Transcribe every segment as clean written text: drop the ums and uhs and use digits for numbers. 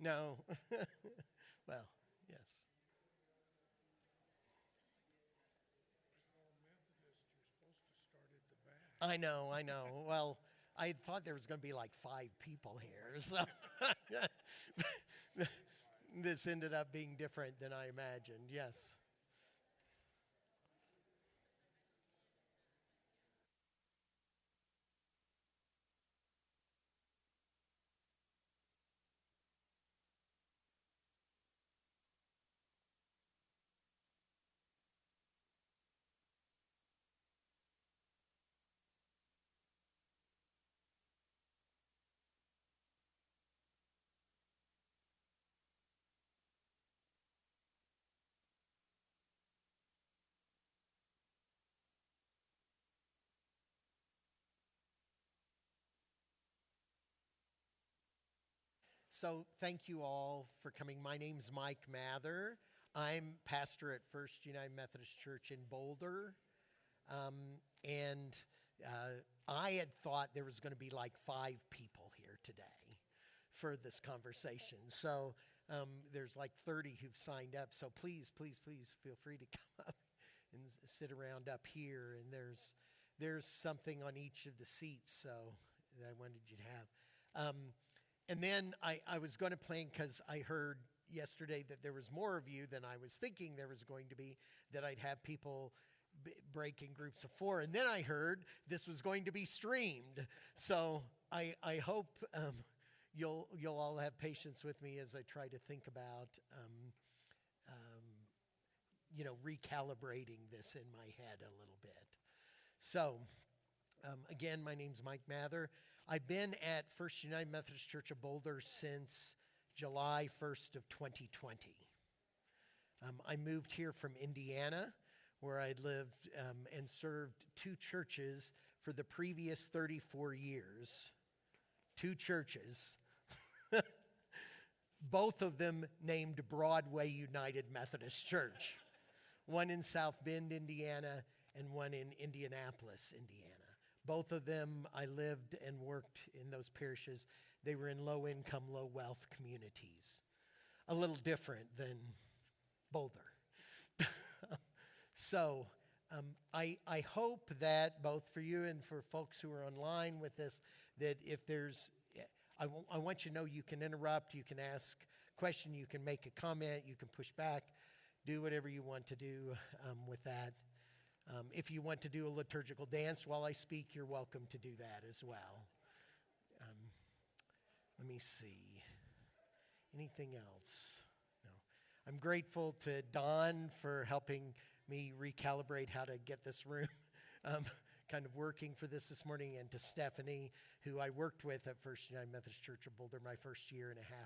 No. Well, yes. I know. Well, I thought there was going to be like 5 people here, so this ended up being different than I imagined. Yes. So thank you all for coming. My name's Mike Mather. I'm pastor at First United Methodist Church in Boulder. And I had thought there was going to be like 5 people here today for this conversation. So there's like 30 who've signed up. So please feel free to come up and sit around up here. And there's something on each of the seats, so that I wanted you to have. And then I was going to plan, because I heard yesterday that there was more of you than I was thinking there was going to be, that I'd have people break in groups of 4. And then I heard this was going to be streamed. So I hope you'll all have patience with me as I try to think about, recalibrating this in my head a little bit. So again, my name's Mike Mather. I've been at First United Methodist Church of Boulder since July 1st of 2020. I moved here from Indiana, where I'd lived and served 2 churches for the previous 34 years. 2 churches. Both of them named Broadway United Methodist Church. One in South Bend, Indiana, and one in Indianapolis, Indiana. Both of them, I lived and worked in those parishes. They were in low-income, low-wealth communities. A little different than Boulder. So I hope that both for you and for folks who are online with this, that if there's, I want you to know you can interrupt, you can ask a question, you can make a comment, you can push back, do whatever you want to do with that. If you want to do a liturgical dance while I speak, you're welcome to do that as well. Let me see. Anything else? No. I'm grateful to Don for helping me recalibrate how to get this room kind of working for this morning, and to Stephanie, who I worked with at First United Methodist Church of Boulder my first 1.5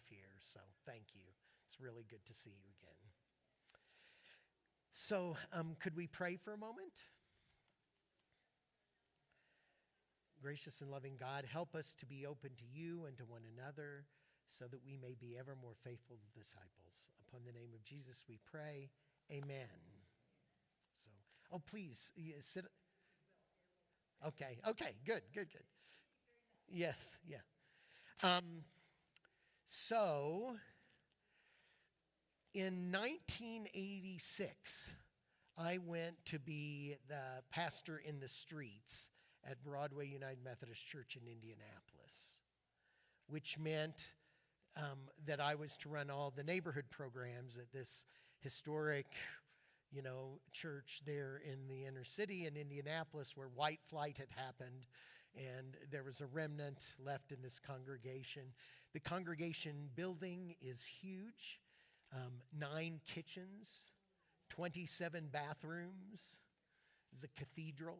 years. So thank you. It's really good to see you again. So could we pray for a moment? Gracious and loving God, help us to be open to you and to one another, so that we may be ever more faithful disciples. Upon the name of Jesus we pray. Amen. So, please, sit. Okay, good. Yes, yeah. So, in 1986, I went to be the pastor in the streets at Broadway United Methodist Church in Indianapolis, which meant that I was to run all the neighborhood programs at this historic, church there in the inner city in Indianapolis, where white flight had happened, and there was a remnant left in this congregation. The congregation building is huge, 9 kitchens, 27 bathrooms. It's a cathedral.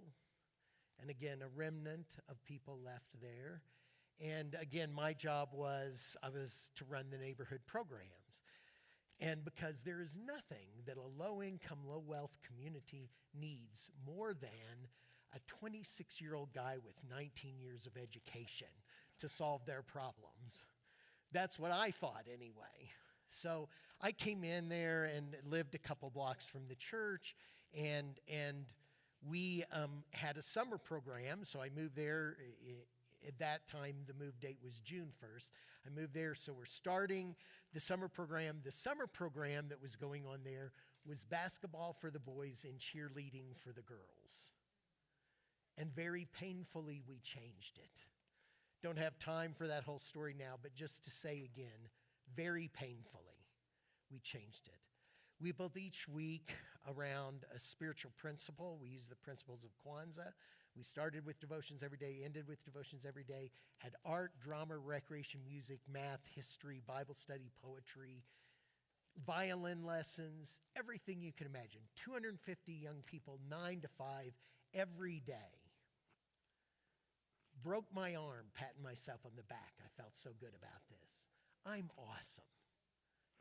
And again, a remnant of people left there. And again, my job was to run the neighborhood programs. And because there is nothing that a low-income, low-wealth community needs more than a 26-year-old guy with 19 years of education to solve their problems. That's what I thought anyway. So I came in there and lived a couple blocks from the church, and we had a summer program. So I moved there at that time, the move date was June 1st. I moved there, so we're starting the summer program. The summer program that was going on there was basketball for the boys and cheerleading for the girls. And very painfully, we changed it. Don't have time for that whole story now, but just to say again, very painfully, we changed it. We built each week around a spiritual principle. We used the principles of Kwanzaa. We started with devotions every day, ended with devotions every day, had art, drama, recreation, music, math, history, Bible study, poetry, violin lessons, everything you can imagine. 250 young people, 9 to 5, every day. Broke my arm patting myself on the back. I felt so good about this. I'm awesome.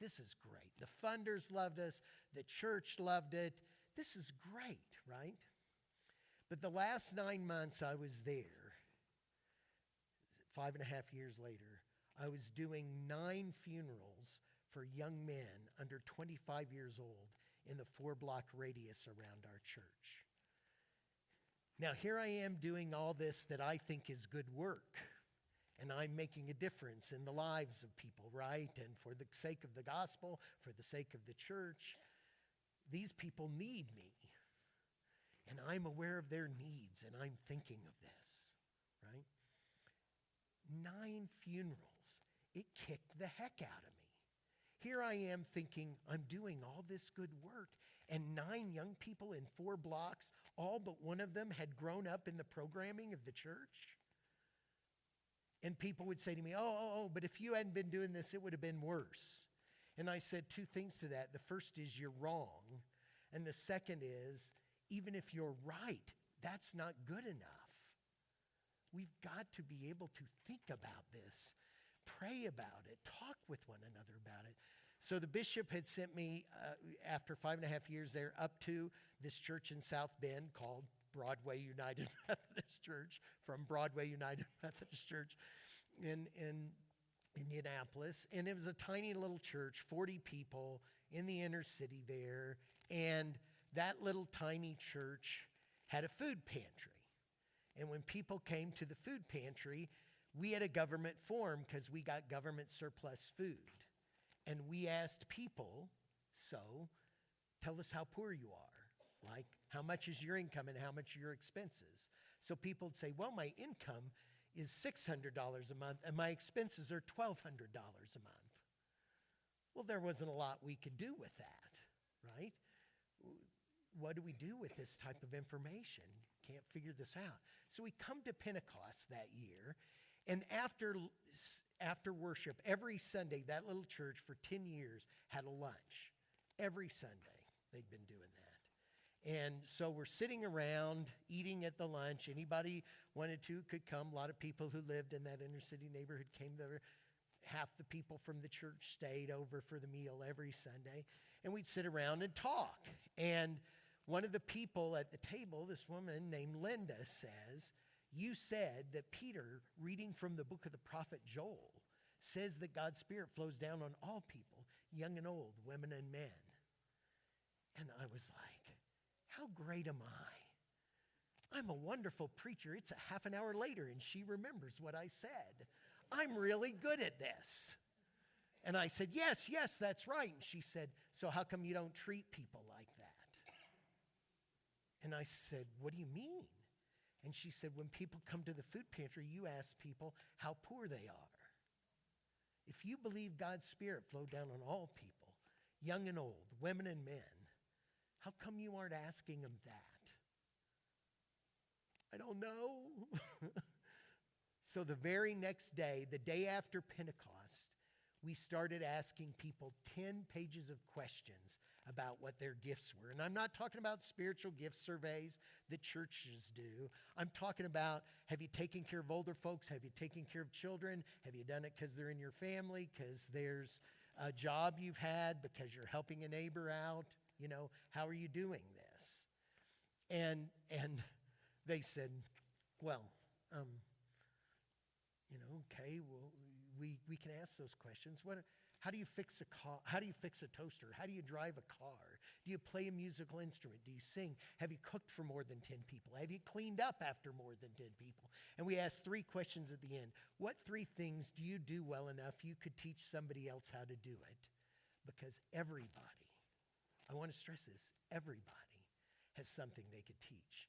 This is great. The funders loved us. The church loved it. This is great, right? But the last 9 months I was there, 5.5 years later, I was doing 9 funerals for young men under 25 years old in the 4-block radius around our church. Now, here I am doing all this that I think is good work, and I'm making a difference in the lives of people, right? And for the sake of the gospel, for the sake of the church, these people need me. And I'm aware of their needs, and I'm thinking of this, right? 9 funerals. It kicked the heck out of me. Here I am thinking I'm doing all this good work, and 9 young people in 4 blocks, all but one of them had grown up in the programming of the church. And people would say to me, oh, but if you hadn't been doing this, it would have been worse. And I said 2 things to that. The first is you're wrong. And the second is, even if you're right, that's not good enough. We've got to be able to think about this, pray about it, talk with one another about it. So the bishop had sent me, after 5.5 years there, up to this church in South Bend called Broadway United Methodist Church, from Broadway United Methodist Church in Indianapolis. And it was a tiny little church, 40 people in the inner city there. And that little tiny church had a food pantry. And when people came to the food pantry, we had a government form because we got government surplus food. And we asked people, so tell us how poor you are. Like, how much is your income and how much are your expenses? So people would say, well, my income is $600 a month and my expenses are $1,200 a month. Well, there wasn't a lot we could do with that, right? What do we do with this type of information? Can't figure this out. So we come to Pentecost that year, and after worship, every Sunday, that little church for 10 years had a lunch. Every Sunday, they'd been doing that. And so we're sitting around eating at the lunch. Anybody wanted to could come. A lot of people who lived in that inner city neighborhood came there. Half the people from the church stayed over for the meal every Sunday. And we'd sit around and talk. And one of the people at the table, this woman named Linda, says, you said that Peter, reading from the book of the prophet Joel, says that God's Spirit flows down on all people, young and old, women and men. And I was like, how great am I? I'm a wonderful preacher. It's a half an hour later, and she remembers what I said. I'm really good at this. And I said, yes, that's right. And she said, so how come you don't treat people like that? And I said, what do you mean? And she said, when people come to the food pantry, you ask people how poor they are. If you believe God's Spirit flowed down on all people, young and old, women and men, how come you aren't asking them that? I don't know. So the very next day, the day after Pentecost, we started asking people 10 pages of questions about what their gifts were. And I'm not talking about spiritual gift surveys that churches do. I'm talking about, have you taken care of older folks? Have you taken care of children? Have you done it because they're in your family? Because there's a job you've had? Because you're helping a neighbor out? You know, how are you doing this? And they said, well, okay, well, we can ask those questions. How do you fix a car? How do you fix a toaster? How do you drive a car? Do you play a musical instrument? Do you sing? Have you cooked for more than 10 people? Have you cleaned up after more than 10 people? And we asked 3 questions at the end. What 3 things do you do well enough you could teach somebody else how to do it? Because everybody, I want to stress this, everybody has something they could teach.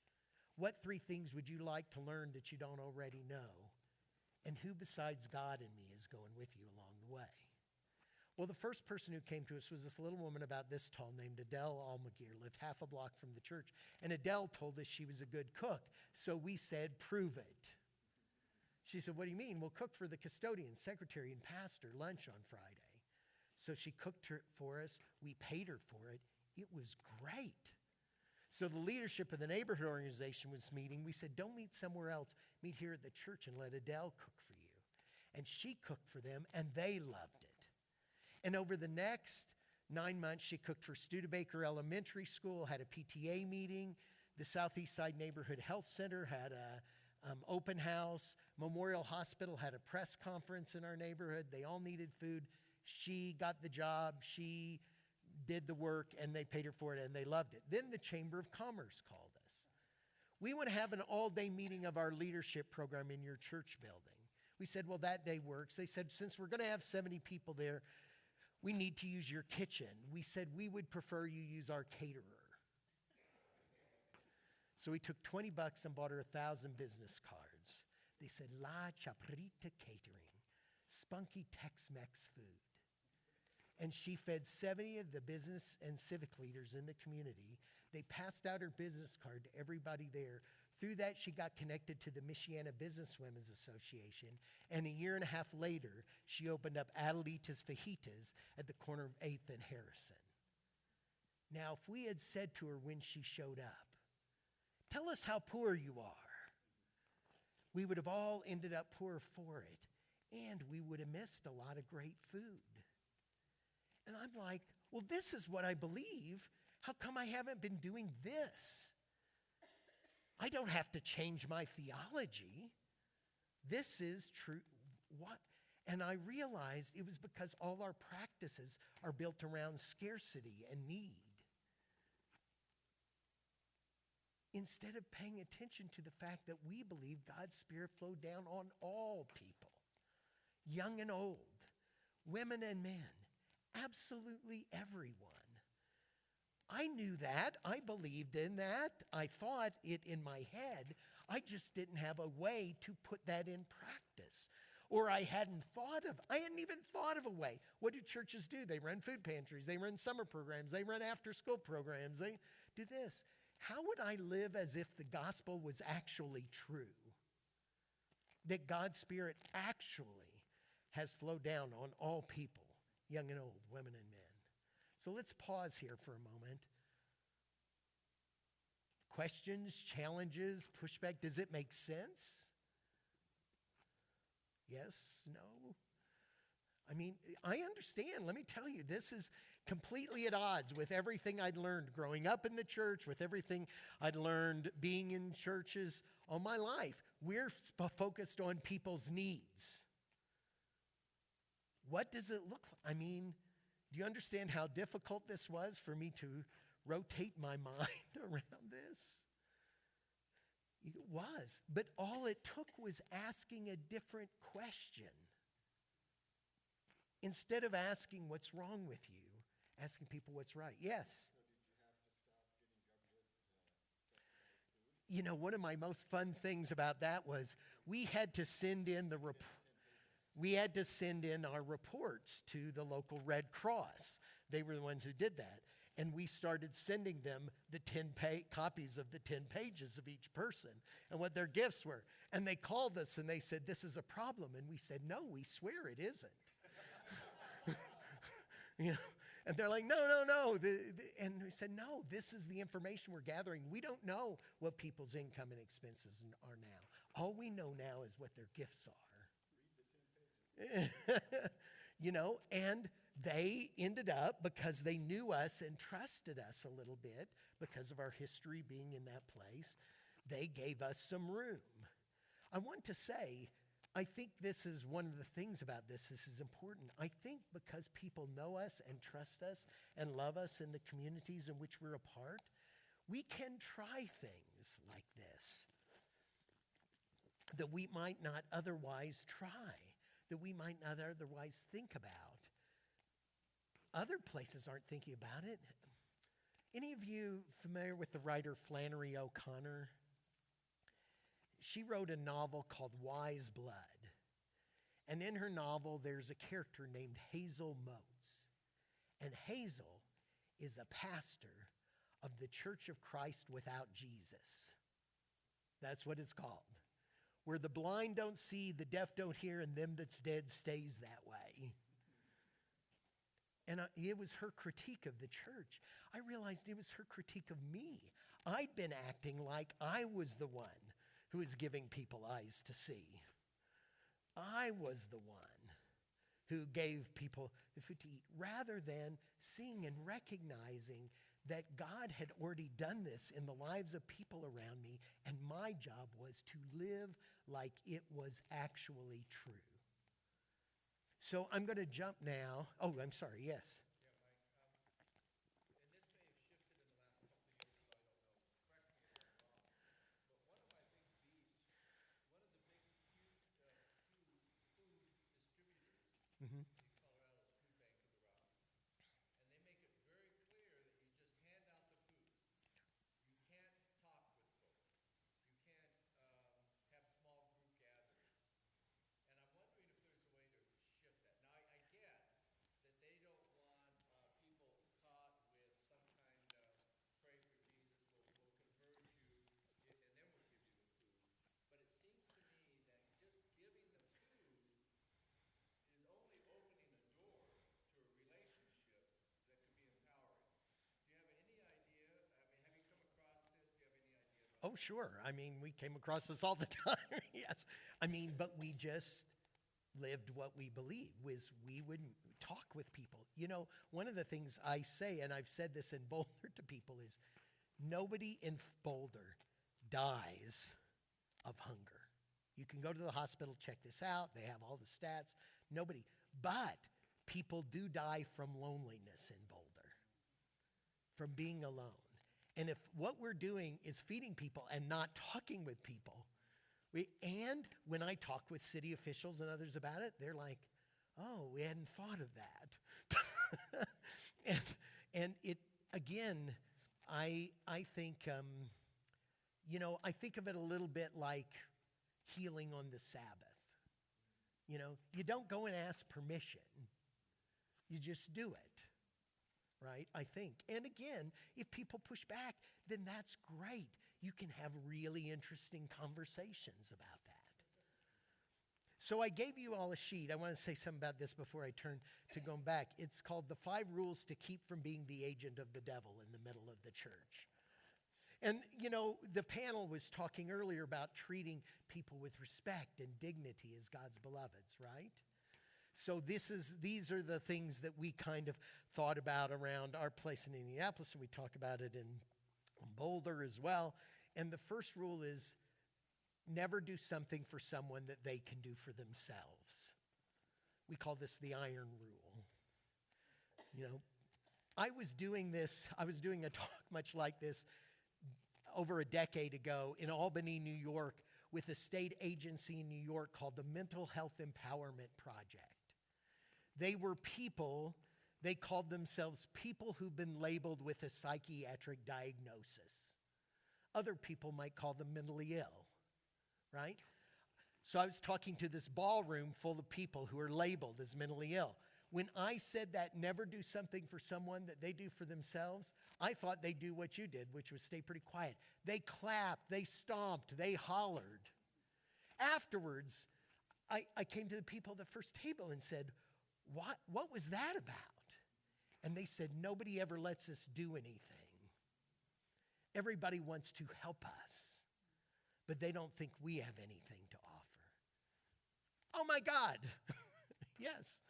What 3 things would you like to learn that you don't already know? And who besides God and me is going with you along the way? Well, the first person who came to us was this little woman about this tall named Adele Almaguer, lived half a block from the church. And Adele told us she was a good cook. So we said, prove it. She said, what do you mean? We'll cook for the custodian, secretary, and pastor lunch on Friday. So she cooked for us. We paid her for it. It was great. So the leadership of the neighborhood organization was meeting. We said, don't meet somewhere else. Meet here at the church and let Adele cook for you. And she cooked for them, and they loved it. And over the next 9 months, she cooked for Studebaker Elementary School, had a PTA meeting. The Southeast Side Neighborhood Health Center had a open house. Memorial Hospital had a press conference in our neighborhood. They all needed food. She got the job. She did the work, and they paid her for it, and they loved it. Then the Chamber of Commerce called us. We want to have an all-day meeting of our leadership program in your church building. We said, well, that day works. They said, since we're going to have 70 people there, we need to use your kitchen. We said, we would prefer you use our caterer. So we took $20 and bought her 1,000 business cards. They said, La Chaprita Catering, spunky Tex-Mex food. And she fed 70 of the business and civic leaders in the community. They passed out her business card to everybody there. Through that, she got connected to the Michiana Businesswomen's Association. And a year and a half later, she opened up Adelita's Fajitas at the corner of 8th and Harrison. Now, if we had said to her when she showed up, tell us how poor you are, we would have all ended up poorer for it. And we would have missed a lot of great food. And I'm like, well, this is what I believe. How come I haven't been doing this? I don't have to change my theology. This is true. What? And I realized it was because all our practices are built around scarcity and need. Instead of paying attention to the fact that we believe God's Spirit flowed down on all people, young and old, women and men, absolutely everyone. I knew that. I believed in that. I thought it in my head. I just didn't have a way to put that in practice. Or I hadn't even thought of a way. What do churches do? They run food pantries. They run summer programs. They run after-school programs. They do this. How would I live as if the gospel was actually true? That God's Spirit actually has flowed down on all people, young and old, women and men. So let's pause here for a moment. Questions, challenges, pushback. Does it make sense? Yes? No? I mean, I understand. Let me tell you, this is completely at odds with everything I'd learned growing up in the church, with everything I'd learned being in churches all my life. We're focused on people's needs. What does it look like? I mean, do you understand how difficult this was for me to rotate my mind around this? It was. But all it took was asking a different question. Instead of asking what's wrong with you, asking people what's right. Yes? So did you have to stop getting government subsidized food? One of my most fun things about that was we had to send in our reports to the local Red Cross. They were the ones who did that. And we started sending them the 10 copies of the 10 pages of each person and what their gifts were. And they called us and they said, this is a problem. And we said, no, we swear it isn't. And they're like, no. And we said, no, this is the information we're gathering. We don't know what people's income and expenses are now. All we know now is what their gifts are. Read the 10 pages. And they ended up, because they knew us and trusted us a little bit, because of our history being in that place, they gave us some room. I want to say, I think this is one of the things about this. This is important. I think because people know us and trust us and love us in the communities in which we're a part, we can try things like this. that we might not otherwise try, that we might not otherwise think about. Other places aren't thinking about it. Any of you familiar with the writer Flannery O'Connor? She wrote a novel called Wise Blood. And in her novel, there's a character named Hazel Motes. And Hazel is a pastor of the Church of Christ Without Jesus. That's what it's called. Where the blind don't see, the deaf don't hear, and them that's dead stays that way. And it was her critique of the church. I realized it was her critique of me. I'd been acting like I was the one who was giving people eyes to see. I was the one who gave people the food to eat, rather than seeing and recognizing that God had already done this in the lives of people around me, and my job was to live like it was actually true. So I'm going to jump now. Oh, I'm sorry, yes. Mm-hmm. Oh, sure. I mean, we came across this all the time. Yes. I mean, but we just lived what we believed, was we would talk with people. You know, one of the things I say, and I've said this in Boulder to people, is nobody in Boulder dies of hunger. You can go to the hospital, check this out. They have all the stats. Nobody. But people do die from loneliness in Boulder, from being alone. And if what we're doing is feeding people and not talking with people, and when I talk with city officials and others about it, they're like, oh, we hadn't thought of that. and it, again, I think, I think of it a little bit like healing on the Sabbath. You know, you don't go and ask permission. You just do it. Right, I think. And again, if people push back, then that's great. You can have really interesting conversations about that. So I gave you all a sheet. I want to say something about this before I turn to going back. It's called The 5 Rules to Keep from Being the Agent of the Devil in the Middle of the Church. And, you know, the panel was talking earlier about treating people with respect and dignity as God's beloveds, right? So these are the things that we kind of thought about around our place in Indianapolis, and we talk about it in Boulder as well. And the first rule is never do something for someone that they can do for themselves. We call this the iron rule. You know, I was doing a talk much like this over a decade ago in Albany, New York, with a state agency in New York called the Mental Health Empowerment Project. They were people, they called themselves people who've been labeled with a psychiatric diagnosis. Other people might call them mentally ill, right? So I was talking to this ballroom full of people who are labeled as mentally ill. When I said that never do something for someone that they do for themselves, I thought they'd do what you did, which was stay pretty quiet. They clapped, they stomped, they hollered. Afterwards, I came to the people at the first table and said, What was that about? And they said, nobody ever lets us do anything. Everybody wants to help us, but they don't think we have anything to offer. Oh my God. Yes.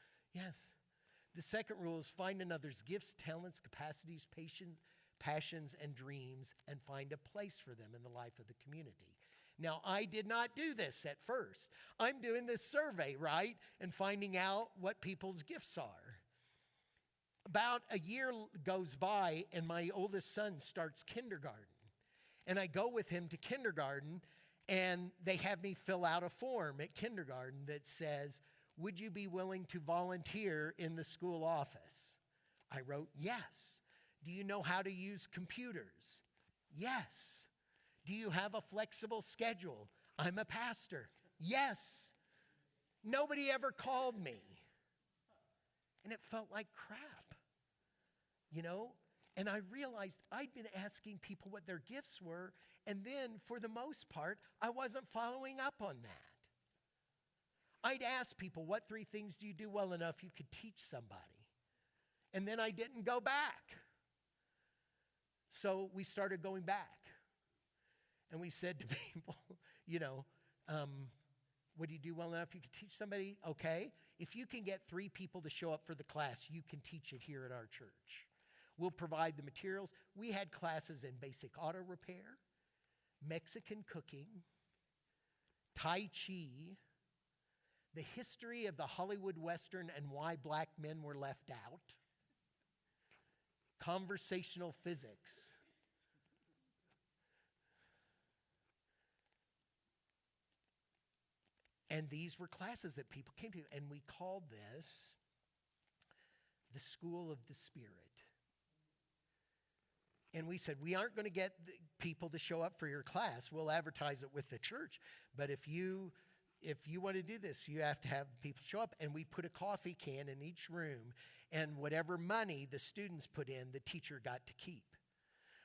The second rule is find another's gifts, talents, capacities, passions, and dreams, and find a place for them in the life of the community. Now, I did not do this at first. I'm doing this survey, right? And finding out what people's gifts are. About a year goes by, and my oldest son starts kindergarten. And I go with him to kindergarten, And they have me fill out a form at kindergarten that says, would you be willing to volunteer in the school office? I wrote, yes. Do you know how to use computers? Yes. Do you have a flexible schedule? I'm a pastor. Yes. Nobody ever called me. And it felt like crap, you know? And I realized I'd been asking people what their gifts were, and then, for the most part, I wasn't following up on that. I'd ask people, what 3 things do you do well enough you could teach somebody? And then I didn't go back. So we started going back. And we said to people, what do you do well enough you could teach somebody? Okay, if you can get 3 people to show up for the class, you can teach it here at our church. We'll provide the materials. We had classes in basic auto repair, Mexican cooking, Tai Chi, the history of the Hollywood Western and why black men were left out, conversational physics. And these were classes that people came to, and we called this the School of the Spirit. And we said, we aren't going to get people to show up for your class. We'll advertise it with the church. But if you want to do this, you have to have people show up. And we put a coffee can in each room. And whatever money the students put in, the teacher got to keep.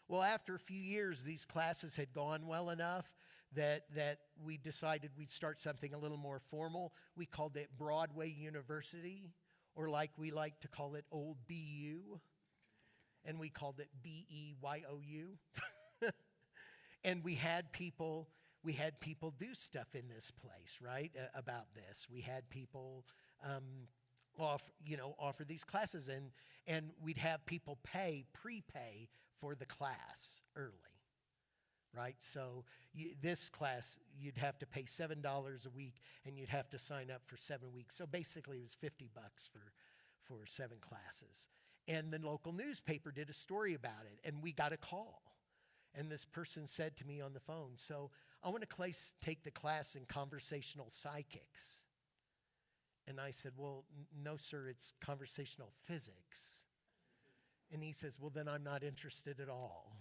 Well, after a few years, these classes had gone well enough that we decided we'd start something a little more formal. We called it Broadway University, or like we like to call it, Old BU. And we called it BEYOU. And we had people do stuff in this place, right, about this. We had people offer these classes, and we'd have people prepay for the class early, right? So this class, you'd have to pay $7 a week, and you'd have to sign up for 7 weeks. So basically, it was $50 for 7 classes. And the local newspaper did a story about it, and we got a call. And this person said to me on the phone, so I want to take the class in conversational psychics. And I said, well, no, sir, it's conversational physics. And he says, well, then I'm not interested at all.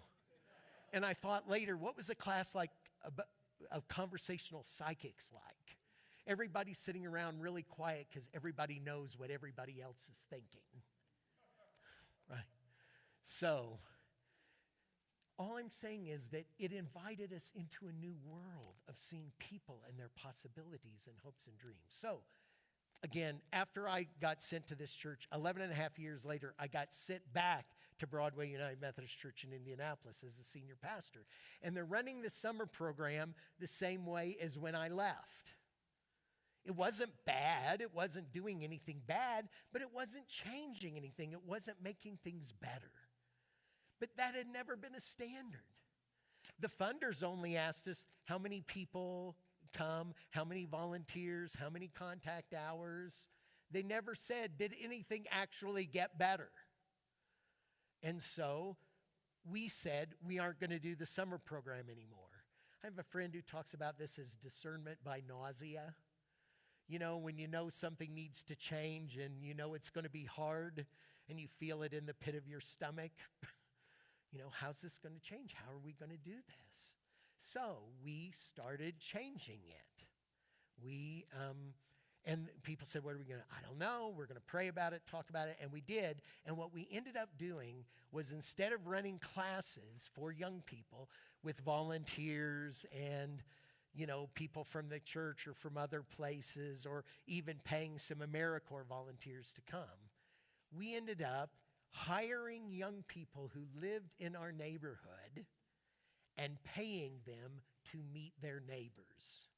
And I thought later, what was a class like of conversational psychics like? Everybody's sitting around really quiet because everybody knows what everybody else is thinking. Right? So, all I'm saying is that it invited us into a new world of seeing people and their possibilities and hopes and dreams. So, again, after I got sent to this church, 11 and a half years later, I got sent back to Broadway United Methodist Church in Indianapolis as a senior pastor. And they're running the summer program the same way as when I left. It wasn't bad. It wasn't doing anything bad, but it wasn't changing anything. It wasn't making things better. But that had never been a standard. The funders only asked us how many people come, how many volunteers, how many contact hours. They never said, did anything actually get better? And so we said we aren't going to do the summer program anymore. I have a friend who talks about this as discernment by nausea. You know, when you know something needs to change and you know it's going to be hard and you feel it in the pit of your stomach. You know, how's this going to change? How are we going to do this? So we started changing it. And people said, what are we going to, I don't know. We're going to pray about it, talk about it. And we did. And what we ended up doing was, instead of running classes for young people with volunteers and people from the church or from other places, or even paying some AmeriCorps volunteers to come, we ended up hiring young people who lived in our neighborhood and paying them to meet their neighbors.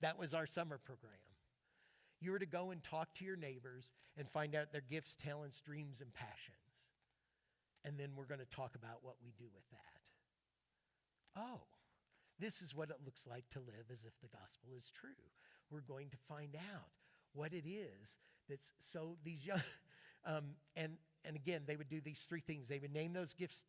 That was our summer program. You were to go and talk to your neighbors and find out their gifts, talents, dreams, and passions. And then we're going to talk about what we do with that. Oh. This is what it looks like to live as if the gospel is true. We're going to find out what it is that's so these young, and again, they would do these 3 things. They would name those gifts,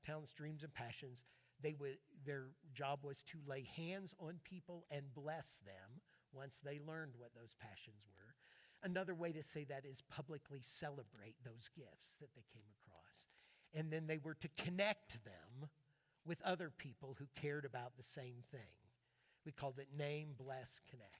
talents, dreams, and passions. Their job was to lay hands on people and bless them once they learned what those passions were. Another way to say that is publicly celebrate those gifts that they came across. And then they were to connect them with other people who cared about the same thing. We called it name, bless, connect.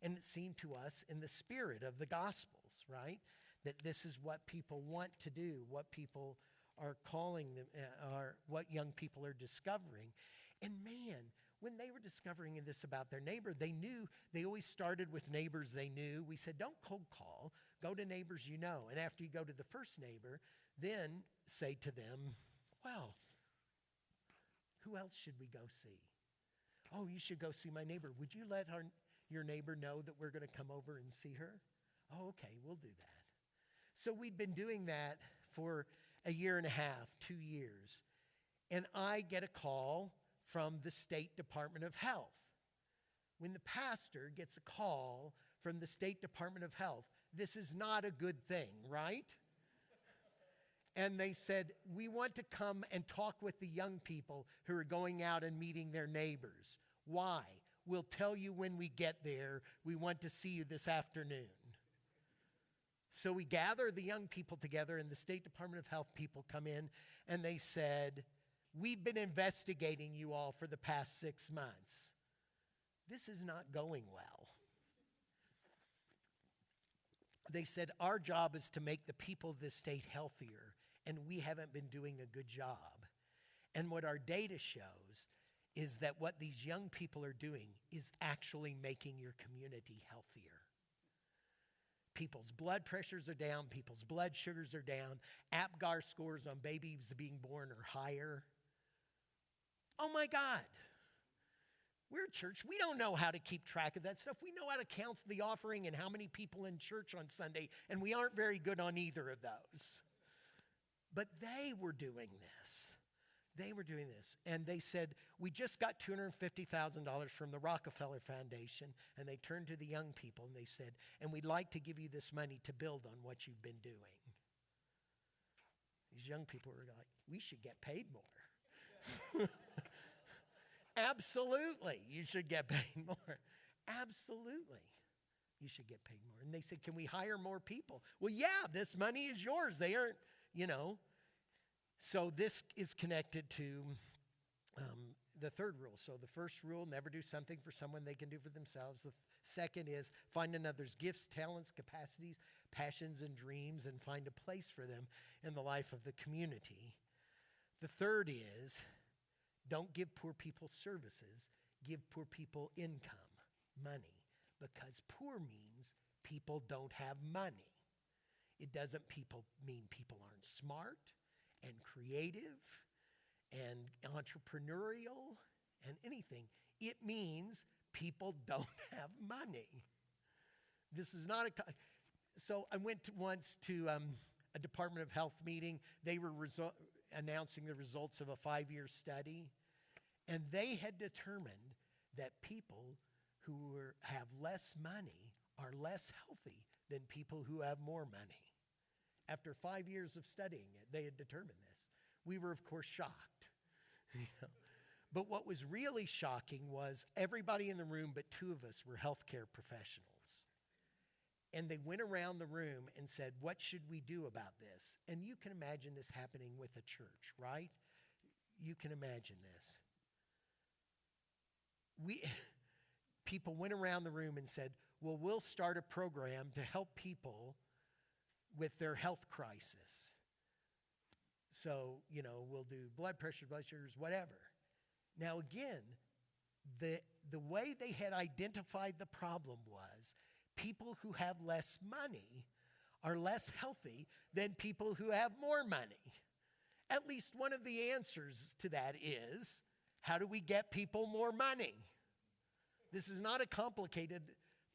And it seemed to us in the spirit of the Gospels, right? That this is what people want to do, what people are calling them, or what young people are discovering. And man, when they were discovering this about their neighbor, they always started with neighbors they knew. We said, don't cold call, go to neighbors you know. And after you go to the first neighbor, then say to them, well, who else should we go see? Oh, you should go see my neighbor. Would you let your neighbor know that we're going to come over and see her? Oh, okay, we'll do that. So we'd been doing that for a year and a half, 2 years. And I get a call from the State Department of Health. When the pastor gets a call from the State Department of Health, this is not a good thing, right? And they said, we want to come and talk with the young people who are going out and meeting their neighbors. Why? We'll tell you when we get there. We want to see you this afternoon. So we gather the young people together, and the State Department of Health people come in, and they said, we've been investigating you all for the past 6 months. This is not going well. They said, our job is to make the people of this state healthier, and we haven't been doing a good job. And what our data shows is that what these young people are doing is actually making your community healthier. People's blood pressures are down, people's blood sugars are down, APGAR scores on babies being born are higher. Oh my God. We're a church. We don't know how to keep track of that stuff. We know how to count the offering and how many people in church on Sunday, and we aren't very good on either of those. But they were doing this. They were doing this. And they said, we just got $250,000 from the Rockefeller Foundation. And they turned to the young people and they said, and we'd like to give you this money to build on what you've been doing. These young people were like, we should get paid more. Absolutely, you should get paid more. Absolutely, you should get paid more. And they said, can we hire more people? Well, yeah, this money is yours. They aren't, So this is connected to the third rule. So the first rule, never do something for someone they can do for themselves. The second is find another's gifts, talents, capacities, passions, and dreams, and find a place for them in the life of the community. The third is don't give poor people services. Give poor people income, money, because poor means people don't have money. It doesn't mean people aren't smart and creative and entrepreneurial and anything. It means people don't have money. This is not so I went once to a Department of Health meeting. They were announcing the results of a 5-year study, and they had determined that people who have less money are less healthy than people who have more money. After 5 years of studying it, they had determined this. We were, of course, shocked. But what was really shocking was everybody in the room but 2 of us were healthcare professionals. And they went around the room and said, what should we do about this? And you can imagine this happening with a church, right? You can imagine this. People went around the room and said, well, we'll start a program to help people with their health crisis. So, we'll do blood pressure, blood sugars, whatever. Now, again, the way they had identified the problem was people who have less money are less healthy than people who have more money. At least one of the answers to that is, how do we get people more money? This is not a complicated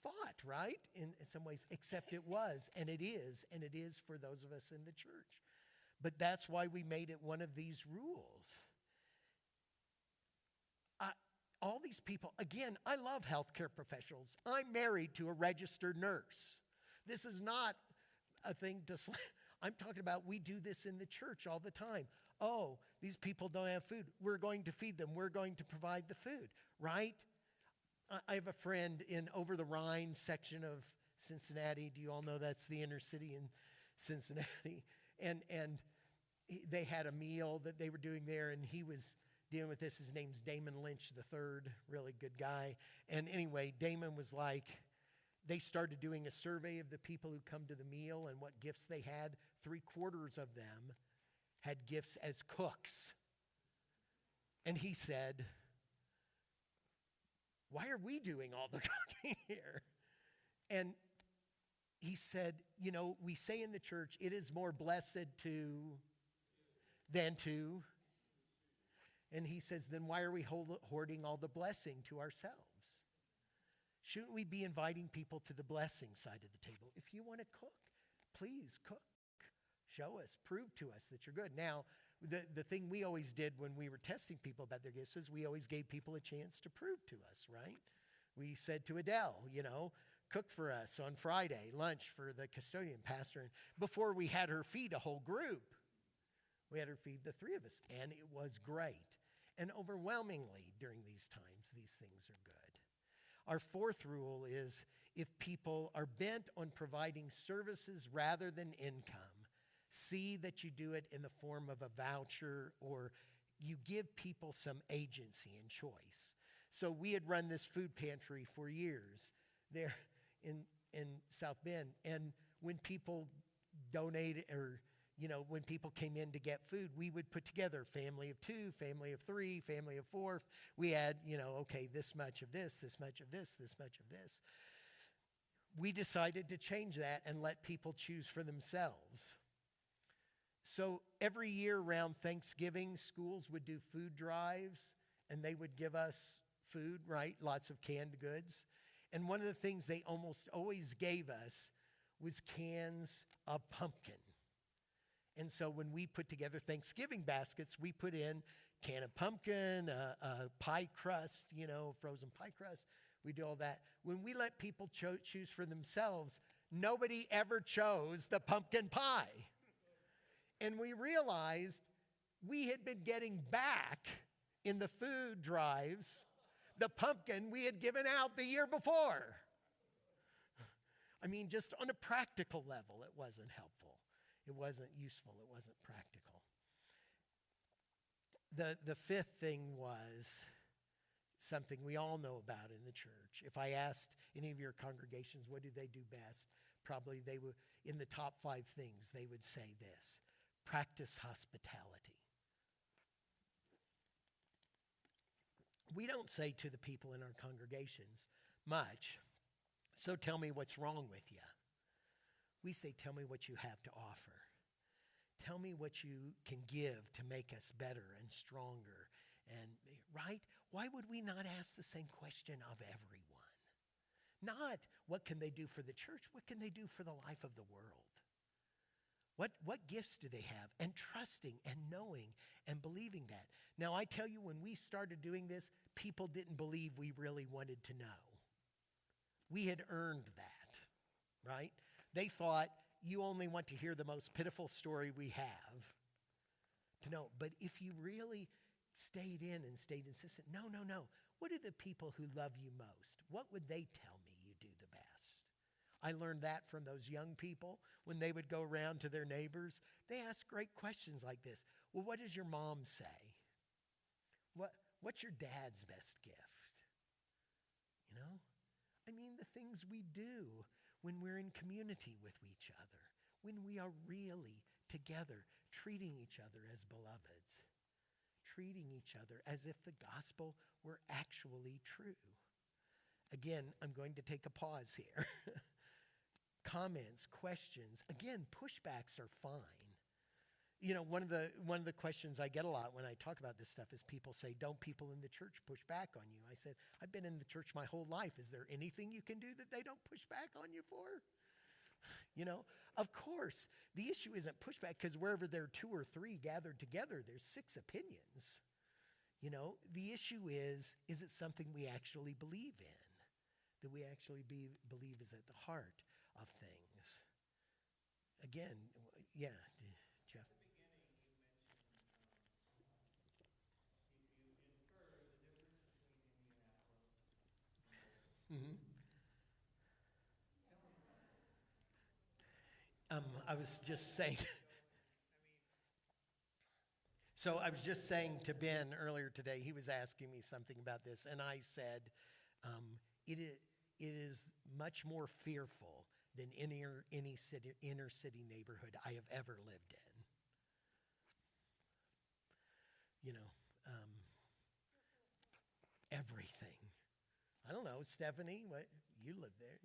thought, right? In some ways, except it was, and it is for those of us in the church. But that's why we made it one of these rules. All these people, again, I love healthcare professionals. I'm married to a registered nurse. This is not a thing to I'm talking about we do this in the church all the time. Oh, These people don't have food. We're going to feed them. We're going to provide the food, right? I have a friend in over the Rhine section of Cincinnati. Do you all know that's the inner city in Cincinnati? And they had a meal that they were doing there, and he was dealing with this. His name's Damon Lynch III, really good guy. And anyway, Damon was like, they started doing a survey of the people who come to the meal and what gifts they had. 3/4 of them had gifts as cooks. And he said, why are we doing all the cooking here? And he said, we say in the church, it is more blessed to than to. And he says, then why are we hoarding all the blessing to ourselves? Shouldn't we be inviting people to the blessing side of the table? If you want to cook, please cook. Show us, prove to us that you're good. Now, the thing we always did when we were testing people about their gifts is we always gave people a chance to prove to us, right? We said to Adele, cook for us on Friday, lunch for the custodian pastor. And before we had her feed a whole group, we had her feed the 3 of us, and it was great. And overwhelmingly during these times, these things are good. Our 4th rule is if people are bent on providing services rather than income, see that you do it in the form of a voucher or you give people some agency and choice. So we had run this food pantry for years there in South Bend. And when people donated or, when people came in to get food, we would put together family of 2, family of 3, family of 4. We had, okay, this much of this much of this much of this. We decided to change that and let people choose for themselves. So every year around Thanksgiving, schools would do food drives, and they would give us food, right? Lots of canned goods. And one of the things they almost always gave us was cans of pumpkin. And so when we put together Thanksgiving baskets, we put in can of pumpkin, a pie crust, frozen pie crust. We do all that. When we let people choose for themselves, nobody ever chose the pumpkin pie. And we realized we had been getting back in the food drives the pumpkin we had given out the year before. I mean, just on a practical level, it wasn't helpful. It wasn't useful. It wasn't practical. The 5th thing was something we all know about in the church. If I asked any of your congregations, what do they do best? Probably they would, in the top 5 things, they would say this: practice hospitality. We don't say to the people in our congregations much, so tell me what's wrong with you. We say, tell me what you have to offer. Tell me what you can give to make us better and stronger. And right? Why would we not ask the same question of everyone? Not what can they do for the church? What can they do for the life of the world? What gifts do they have? And trusting and knowing and believing that. Now, I tell you, when we started doing this, people didn't believe we really wanted to know. We had earned that, right? They thought, you only want to hear the most pitiful story we have to know. But if you really stayed in and stayed insistent, no. What are the people who love you most? What would they tell me you do the best? I learned that from those young people when they would go around to their neighbors. They ask great questions like this. Well, what does your mom say? What's your dad's best gift? I mean, the things we do when we're in community with each other, when we are really together, treating each other as beloveds, treating each other as if the gospel were actually true. Again, I'm going to take a pause here. Comments, questions, again, pushbacks are fine. One of the questions I get a lot when I talk about this stuff is people say, don't people in the church push back on you? I said, I've been in the church my whole life. Is there anything you can do that they don't push back on you for? Of course, the issue isn't pushback, because wherever there are 2 or 3 gathered together, there's 6 opinions. The issue is it something we actually believe in? That we actually believe is at the heart of things? Again, yeah, Jeff. I was just saying. So I was just saying to Ben earlier today, he was asking me something about this, and I said, it is much more fearful than any inner city neighborhood I have ever lived in. You know, everything. I don't know, Stephanie, what you live there.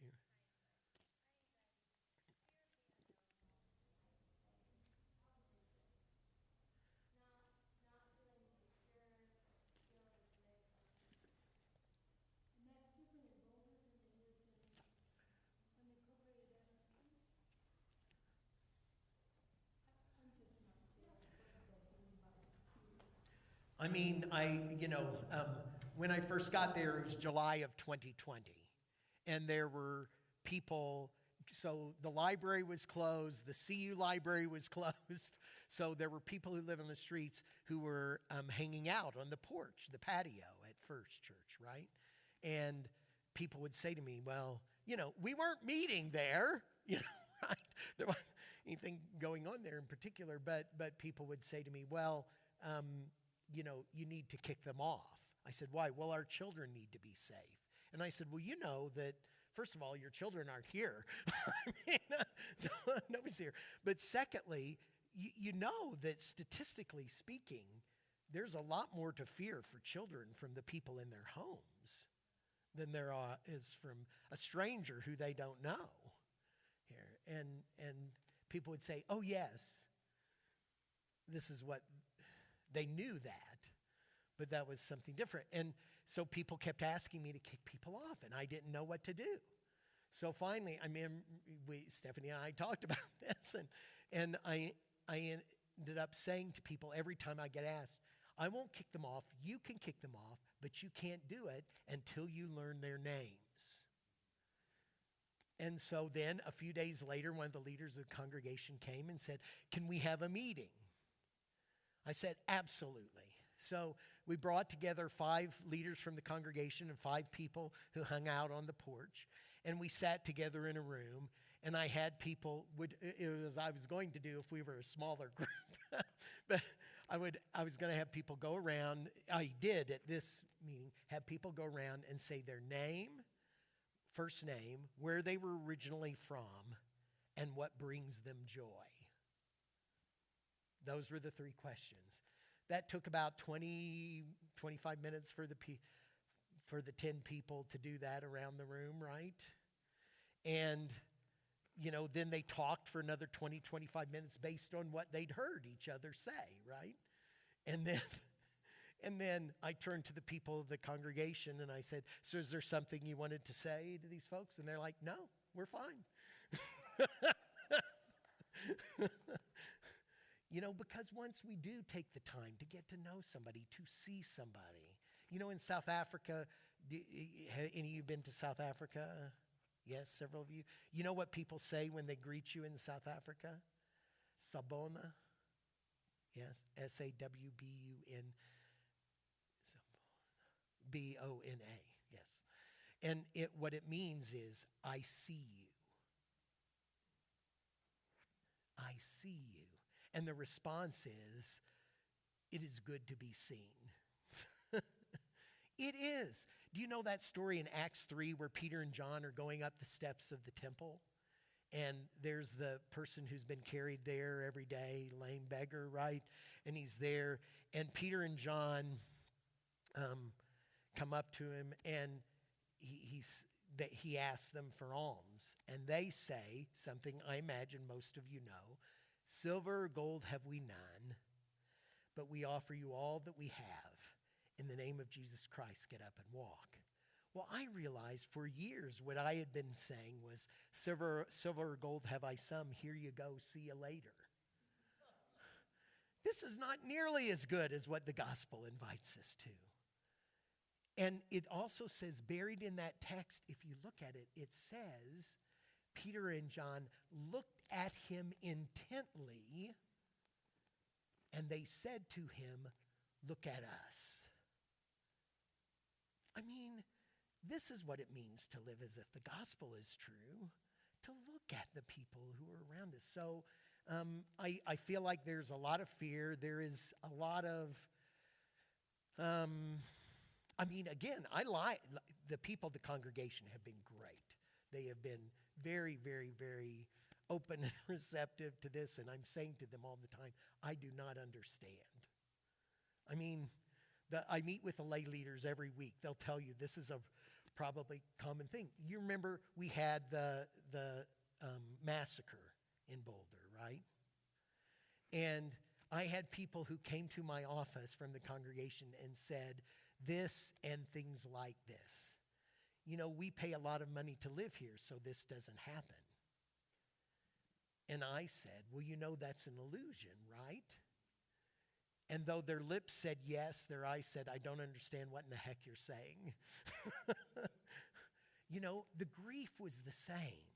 I mean, when I first got there, it was July of 2020. And there were people, so the library was closed, the CU library was closed. So there were people who live on the streets who were hanging out on the porch, the patio at First Church, right? And people would say to me, well, we weren't meeting there, right? There wasn't anything going on there in particular, but people would say to me, well, you need to kick them off. I said, why? Well, our children need to be safe. And I said, well, you know that, first of all, your children aren't here. I mean, nobody's here. But secondly, you know that statistically speaking, there's a lot more to fear for children from the people in their homes than there is from a stranger who they don't know here. And people would say, oh, yes, this is what, they knew that, but that was something different. And so people kept asking me to kick people off, and I didn't know what to do. So finally, Stephanie and I talked about this, and I ended up saying to people every time I get asked, I won't kick them off, you can kick them off, but you can't do it until you learn their names. And so then a few days later, one of the leaders of the congregation came and said, can we have a meeting? I said, absolutely. So we brought together 5 leaders from the congregation and 5 people who hung out on the porch. And we sat together in a room. And I had people, it was I was going to do if we were a smaller group. But I was going to have people go around. I did at this meeting have people go around and say their name, first name, where they were originally from, and what brings them joy. Those were the 3 questions. That took about 20, 25 minutes for the 10 people to do that around the room, right? And, then they talked for another 20, 25 minutes based on what they'd heard each other say, right? And then I turned to the people of the congregation and I said, so is there something you wanted to say to these folks? And they're like, no, we're fine. Because once we do take the time to get to know somebody, to see somebody. In South Africa, have any of you been to South Africa? Yes, several of you. You know what people say when they greet you in South Africa? Sabona. Yes, S-A-W-B-U-N. B-O-N-A, yes. And what it means is, I see you. I see you. And the response is, it is good to be seen. It is. Do you know that story in Acts 3 where Peter and John are going up the steps of the temple? And there's the person who's been carried there every day, lame beggar, right? And he's there. And Peter and John come up to him, and he asks them for alms. And they say something I imagine most of you know. Silver or gold have we none, but we offer you all that we have. In the name of Jesus Christ, get up and walk. Well, I realized for years what I had been saying was, silver or gold have I some, here you go, see you later. This is not nearly as good as what the gospel invites us to. And it also says, buried in that text, if you look at it, it says, Peter and John looked at him intently, and they said to him, look at us. I mean, this is what it means to live as if the gospel is true, to look at the people who are around us. So I feel like there's a lot of fear. There is a lot of, again, the people of the congregation have been great. They have been very, very, very open and receptive to this, and I'm saying to them all the time, I do not understand. I meet with the lay leaders every week. They'll tell you this is a probably common thing. You remember we had the massacre in Boulder, right? And I had people who came to my office from the congregation and said this and things like this. We pay a lot of money to live here, so this doesn't happen. And I said, well, that's an illusion, right? And though their lips said yes, their eyes said, I don't understand what in the heck you're saying. The grief was the same.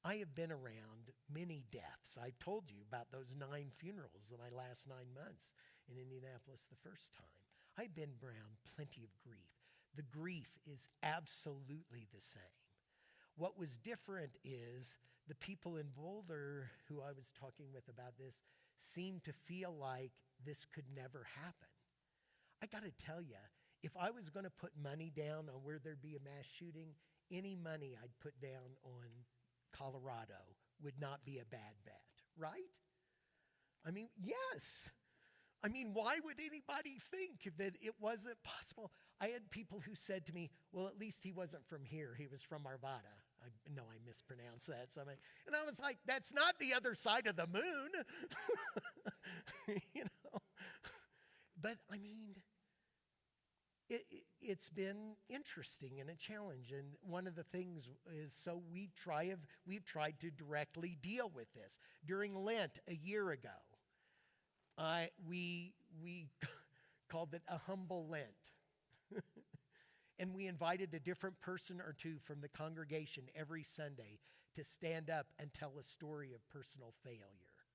I have been around many deaths. I told you about those 9 funerals in my last 9 months in Indianapolis the first time. I've been around plenty of grief. The grief is absolutely the same. What was different is the people in Boulder who I was talking with about this seemed to feel like this could never happen. I got to tell you, if I was going to put money down on where there'd be a mass shooting, any money I'd put down on Colorado would not be a bad bet, right? Yes. Why would anybody think that it wasn't possible? I had people who said to me, well, at least he wasn't from here. He was from Arvada. I mispronounced that. And I was like, that's not the other side of the moon. But it's been interesting and a challenge. And one of the things is, we've tried to directly deal with this. During Lent a year ago, we called it a humble Lent. And we invited a different person or two from the congregation every Sunday to stand up and tell a story of personal failure.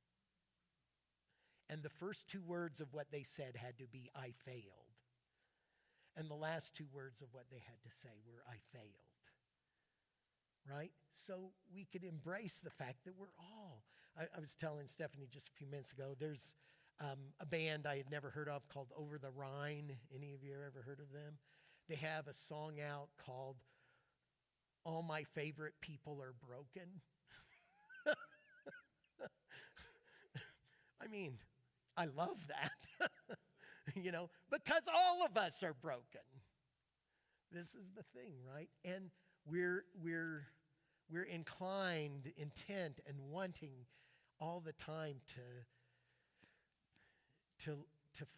And the first 2 words of what they said had to be, I failed. And the last 2 words of what they had to say were, I failed. Right? So we could embrace the fact that we're all. I was telling Stephanie just a few minutes ago, there's a band I had never heard of called Over the Rhine. Any of you ever heard of them? They have a song out called All My Favorite People Are Broken. I love that, because all of us are broken. This is the thing, right? And we're inclined, intent, and wanting all the time to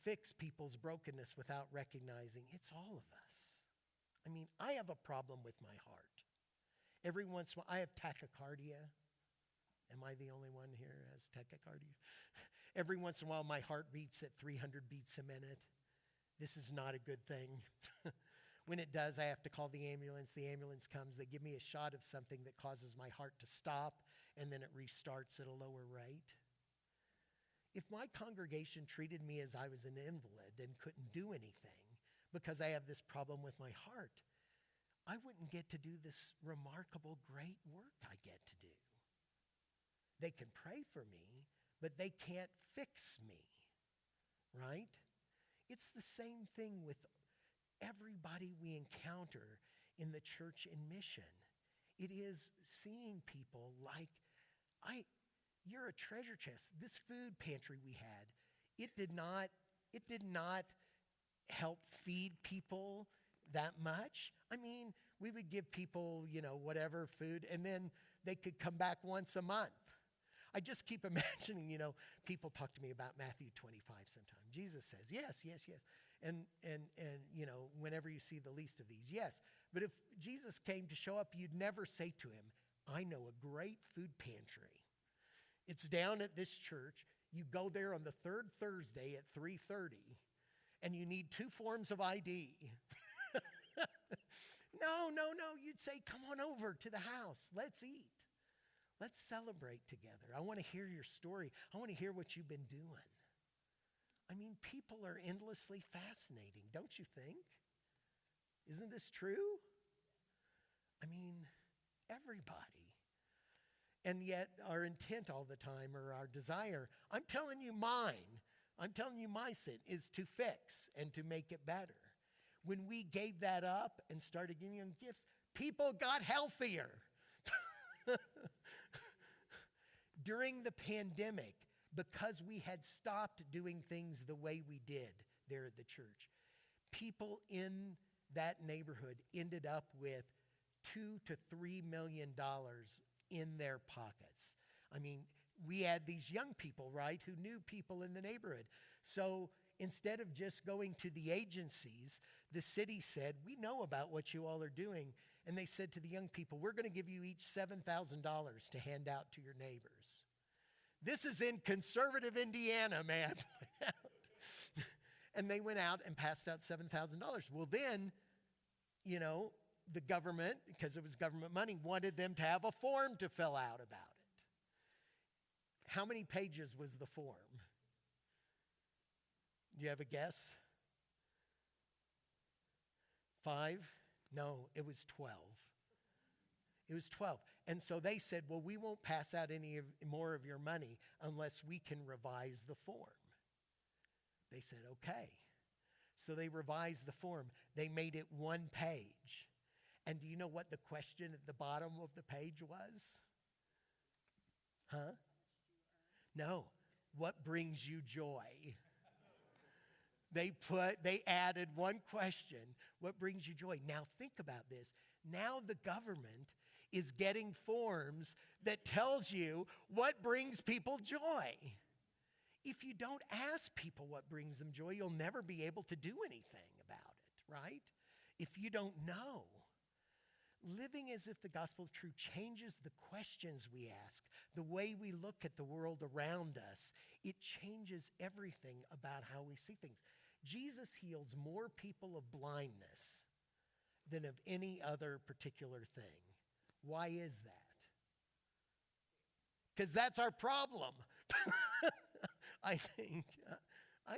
fix people's brokenness without recognizing it's all of us. I have a problem with my heart. Every once in a while, I have tachycardia. Am I the only one here who has tachycardia? Every once in a while, my heart beats at 300 beats a minute. This is not a good thing. When it does, I have to call the ambulance. The ambulance comes. They give me a shot of something that causes my heart to stop, and then it restarts at a lower rate. If my congregation treated me as I was an invalid and couldn't do anything because I have this problem with my heart, I wouldn't get to do this remarkable, great work I get to do. They can pray for me, but they can't fix me, right? It's the same thing with everybody we encounter in the church in mission. It is seeing people like, you're a treasure chest. This food pantry we had, it did not help feed people that much. We would give people, whatever food, and then they could come back once a month. I just keep imagining, people talk to me about Matthew 25 sometime. Jesus says, yes, yes, yes. And whenever you see the least of these, yes. But if Jesus came to show up, you'd never say to him, I know a great food pantry. It's down at this church. You go there on the 3rd Thursday at 3:30, and you need 2 forms of ID. No. You'd say, come on over to the house. Let's eat. Let's celebrate together. I want to hear your story. I want to hear what you've been doing. People are endlessly fascinating, don't you think? Isn't this true? Everybody. And yet our intent all the time, or our desire, I'm telling you my sin is to fix and to make it better. When we gave that up and started giving them gifts, people got healthier. During the pandemic, because we had stopped doing things the way we did there at the church, people in that neighborhood ended up with $2 to $3 million in their pockets. I mean, we had these young people, right, who knew people in the neighborhood. So instead of just going to the agencies, the city said, we know about what you all are doing. And they said to the young people, we're going to give you each $7,000 to hand out to your neighbors. This is in conservative Indiana, man. And they went out and passed out $7,000. Well, then, the government, because it was government money, wanted them to have a form to fill out about it. How many pages was the form? Do you have a guess? 5? No, it was 12. It was 12. And so they said, well, we won't pass out more of your money unless we can revise the form. They said, okay. So they revised the form. They made it 1 page. And do you know what the question at the bottom of the page was? Huh? No. What brings you joy? They added one question. What brings you joy? Now think about this. Now the government is getting forms that tells you what brings people joy. If you don't ask people what brings them joy, you'll never be able to do anything about it, right? If you don't know. Living as if the gospel is true changes the questions we ask, the way we look at the world around us. It changes everything about how we see things. Jesus heals more people of blindness than of any other particular thing. Why is that? Because that's our problem. I think. I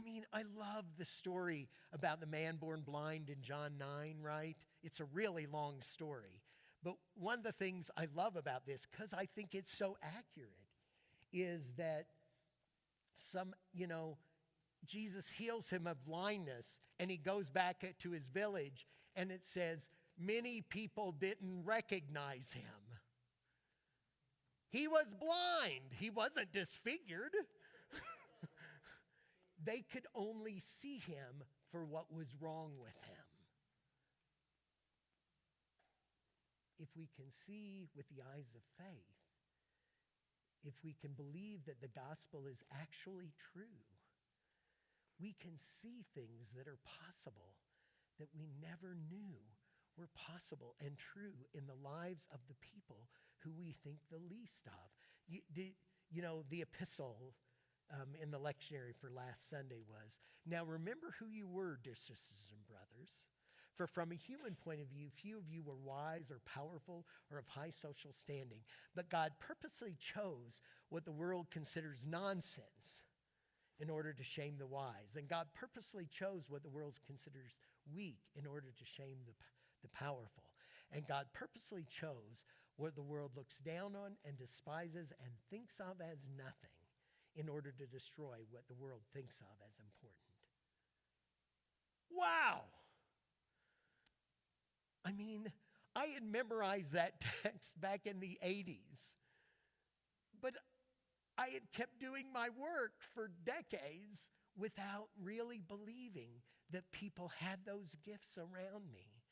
mean, I love the story about the man born blind in John 9, right? It's a really long story. But one of the things I love about this, because I think it's so accurate, is that Jesus heals him of blindness, and he goes back to his village, and it says, many people didn't recognize him. He was blind. He wasn't disfigured. They could only see him for what was wrong with him. If we can see with the eyes of faith, if we can believe that the gospel is actually true, we can see things that are possible that we never knew were possible and true in the lives of the people who we think the least of. The epistle in the lectionary for last Sunday was, now remember who you were, dear sisters and brothers. For from a human point of view, few of you were wise or powerful or of high social standing. But God purposely chose what the world considers nonsense in order to shame the wise. And God purposely chose what the world considers weak in order to shame the powerful. And God purposely chose what the world looks down on and despises and thinks of as nothing in order to destroy what the world thinks of as important. Wow! I mean, I had memorized that text back in the 80s, but I had kept doing my work for decades without really believing that people had those gifts around me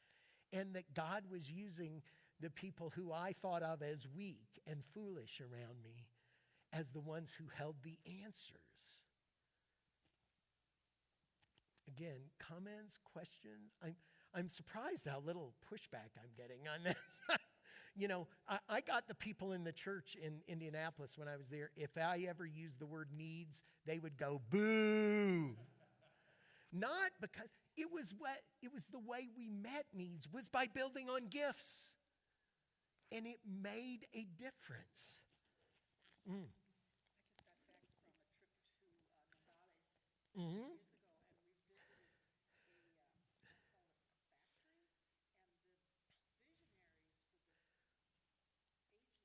and that God was using the people who I thought of as weak and foolish around me as the ones who held the answers. Again, comments, questions? I'm surprised how little pushback I'm getting on this. I got the people in the church in Indianapolis when I was there. If I ever used the word needs, they would go, boo. Not because it was the way we met needs was by building on gifts. And it made a difference. I just got back from a trip to Nogales Mm-hmm. years ago, and we visited a call it factory, and the visionaries for this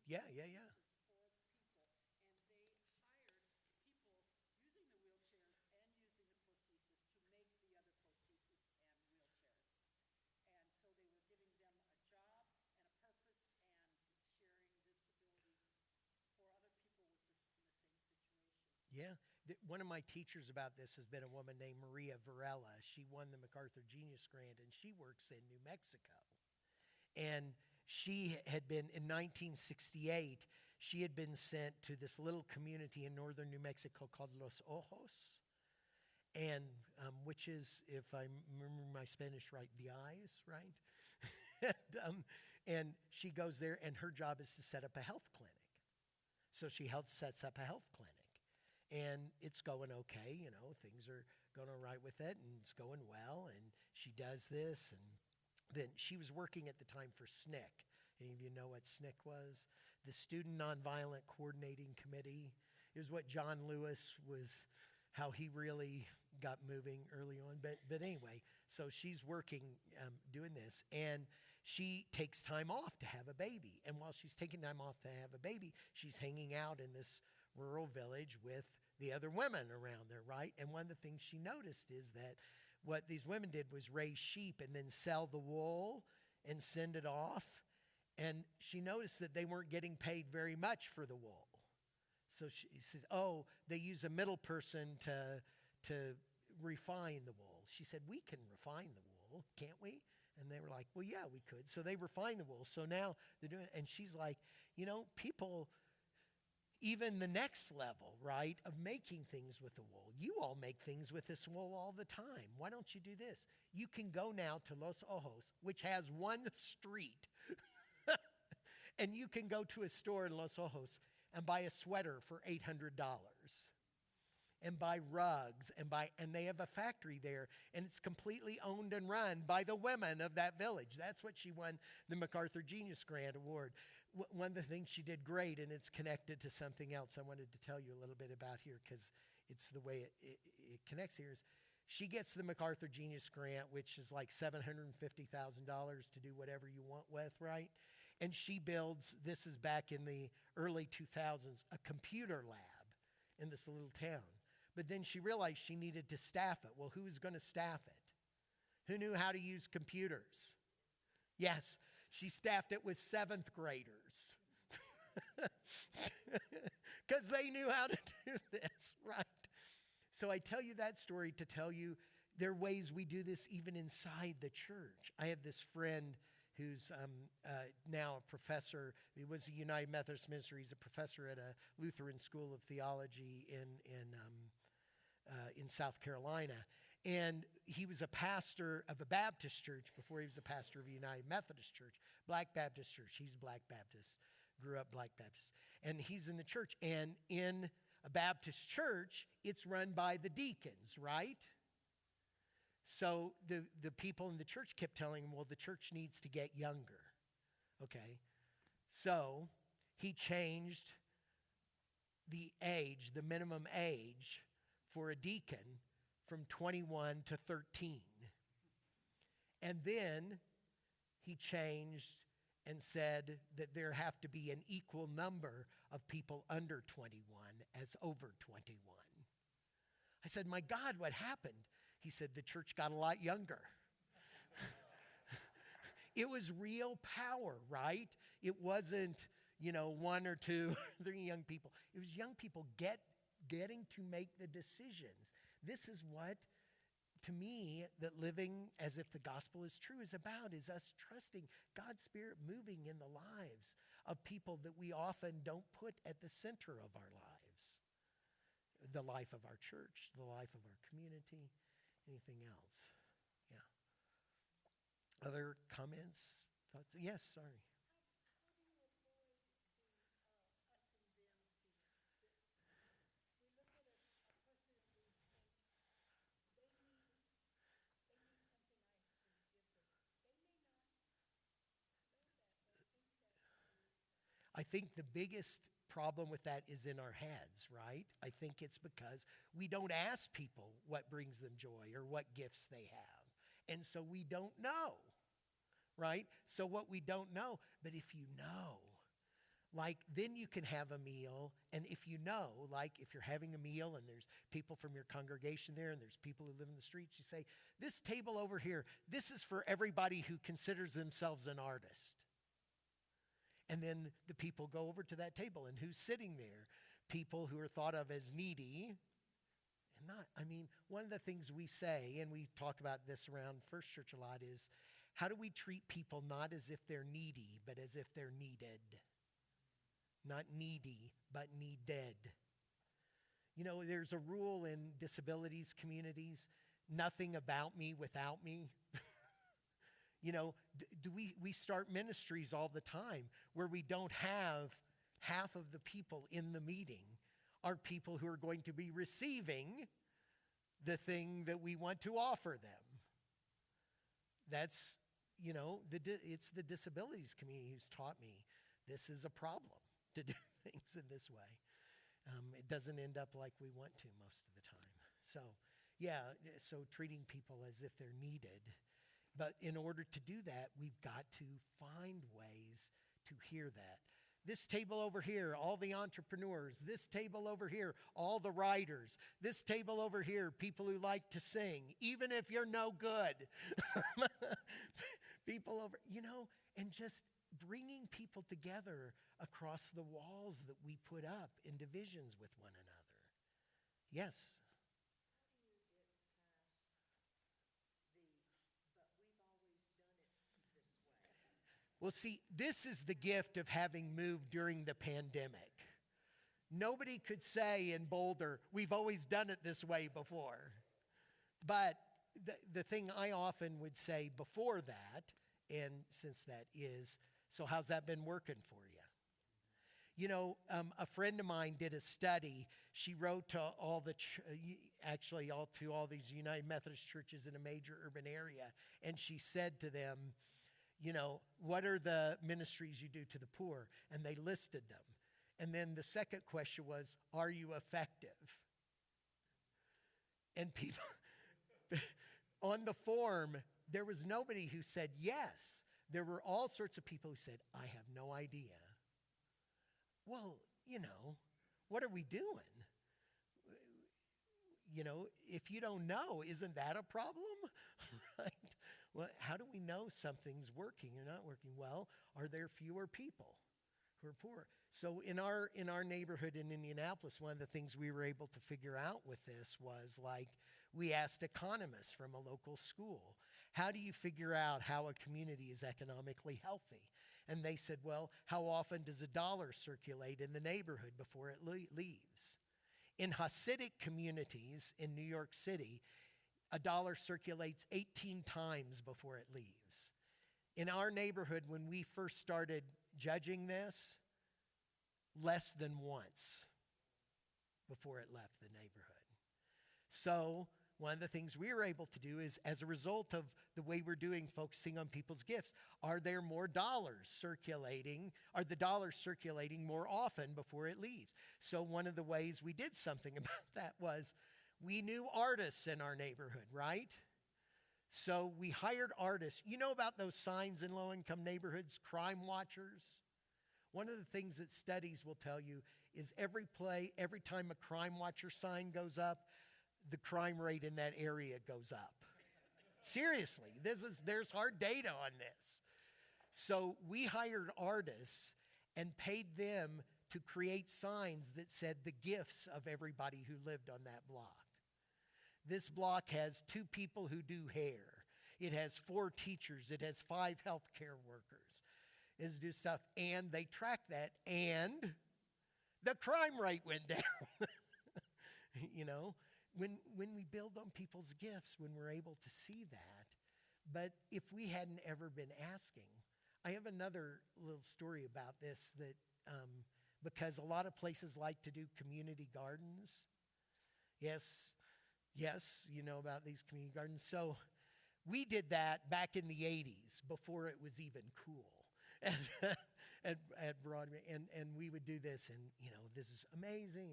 Yeah, yeah, yeah. for people, and they hired people using the wheelchairs and using the prosthesis to make the other prosthesis and wheelchairs. And so they were giving them a job and a purpose and sharing this ability for other people with this in the same situation. Yeah. One of my teachers about this has been a woman named Maria Varela. She won the MacArthur Genius Grant, and she works in New Mexico. And she had been, in 1968, she had been sent to this little community in northern New Mexico called Los Ojos, and which is, if I remember my Spanish right, the eyes, right? And she goes there, and her job is to set up a health clinic. So she sets up a health clinic. And it's going okay, things are going all right with it, and it's going well, and she does this. And then she was working at the time for SNCC. Any of you know what SNCC was? The Student Nonviolent Coordinating Committee. It was what John Lewis was, how he really got moving early on. But anyway, so she's working, doing this, and she takes time off to have a baby. And while she's taking time off to have a baby, she's hanging out in this rural village with the other women around there, right? And one of the things she noticed is that what these women did was raise sheep and then sell the wool and send it off. And she noticed that they weren't getting paid very much for the wool. So she says, oh, they use a middle person to refine the wool. She said, we can refine the wool, can't we? And they were like, well, yeah, we could. So they refine the wool. So now they're doing it. And she's like, people, even the next level, right, of making things with the wool. You all make things with this wool all the time. Why don't you do this? You can go now to Los Ojos, which has one street. And you can go to a store in Los Ojos and buy a sweater for $800 and buy rugs and they have a factory there, and it's completely owned and run by the women of that village. That's what she won the MacArthur Genius Grant Award. One of the things she did great, and it's connected to something else I wanted to tell you a little bit about here because it's the way it connects here, is she gets the MacArthur Genius Grant, which is like $750,000 to do whatever you want with, right? And she builds, this is back in the early 2000s, a computer lab in this little town. But then she realized she needed to staff it. Well, who was going to staff it? Who knew how to use computers? Yes, she staffed it with 7th graders. Because they knew how to do this, right? So I tell you that story to tell you there are ways we do this even inside the church. I have this friend who's now a professor. He was a United Methodist minister. He's a professor at a Lutheran School of Theology in South Carolina. And he was a pastor of a Baptist church before he was a pastor of a United Methodist church, Black Baptist church. He's Black Baptist, grew up Black Baptist. And he's in the church. And in a Baptist church, it's run by the deacons, right? So the people in the church kept telling him, well, the church needs to get younger. Okay. So he changed the age, the minimum age for a deacon from 21 to 13. And then he changed and said that there have to be an equal number of people under 21 as over 21. I said, my God, what happened? He said, the church got a lot younger. It was real power, right? It wasn't, 1 or 2, 3 young people. It was young people getting to make the decisions. This is what, to me, that living as if the gospel is true is about, is us trusting God's Spirit moving in the lives of people that we often don't put at the center of our lives. The life of our church, the life of our community, anything else. Yeah. Other comments? Thoughts? Yes, sorry. I think the biggest problem with that is in our heads, right? I think it's because we don't ask people what brings them joy or what gifts they have. And so we don't know, right? So what we don't know, but if you know, like then you can have a meal, and if you know, like if you're having a meal and there's people from your congregation there and there's people who live in the streets, you say, this table over here, this is for everybody who considers themselves an artist. And then the people go over to that table, and who's sitting there? People who are thought of as needy. And not, I mean, one of the things we say, and we talk about this around First Church a lot, is how do we treat people not as if they're needy, but as if they're needed? Not needy, but needed. You know, there's a rule in disabilities communities, nothing about me without me. You know, we start ministries all the time where we don't have half of the people in the meeting are people who are going to be receiving the thing that we want to offer them. That's, you know, it's the disabilities community who's taught me this is a problem to do things in this way. It doesn't end up like we want to most of the time. So, yeah, so treating people as if they're needed. But in order to do that, we've got to find ways to hear that. This table over here, all the entrepreneurs. This table over here, all the writers. This table over here, people who like to sing, even if you're no good. People over, you know, and just bringing people together across the walls that we put up in divisions with one another. Yes? Well, see, this is the gift of having moved during the pandemic. Nobody could say in Boulder, we've always done it this way before. But the thing I often would say before that, and since that is, so how's that been working for you? You know, a friend of mine did a study. She wrote to all these United Methodist churches in a major urban area, and she said to them, you know, what are the ministries you do to the poor? And they listed them. And then the second question was, are you effective? And people, on the form, there was nobody who said yes. There were all sorts of people who said, I have no idea. Well, you know, what are we doing? You know, if you don't know, isn't that a problem? Right? Well, how do we know something's working or not working? Well, are there fewer people who are poor? So in our neighborhood in Indianapolis, one of the things we were able to figure out with this was, like, we asked economists from a local school, how do you figure out how a community is economically healthy? And they said, well, how often does a dollar circulate in the neighborhood before it leaves? In Hasidic communities in New York City, a dollar circulates 18 times before it leaves. In our neighborhood, when we first started judging this, less than once before it left the neighborhood. So one of the things we were able to do is, as a result of the way we're doing, focusing on people's gifts, are there more dollars circulating? Are the dollars circulating more often before it leaves? So one of the ways we did something about that was, we knew artists in our neighborhood, right? So we hired artists. You know about those signs in low-income neighborhoods, crime watchers? One of the things that studies will tell you is every time a crime watcher sign goes up, the crime rate in that area goes up. Seriously, there's hard data on this. So we hired artists and paid them to create signs that said the gifts of everybody who lived on that block. This block has 2 people who do hair. It has 4 teachers. It has 5 healthcare workers. It do stuff, and they track that, and the crime rate went down. You know, when we build on people's gifts, when we're able to see that. But if we hadn't ever been asking, I have another little story about this that because a lot of places like to do community gardens. Yes, you know about these community gardens. So we did that back in the 80s before it was even cool at Broadway. And we would do this, and, you know, this is amazing.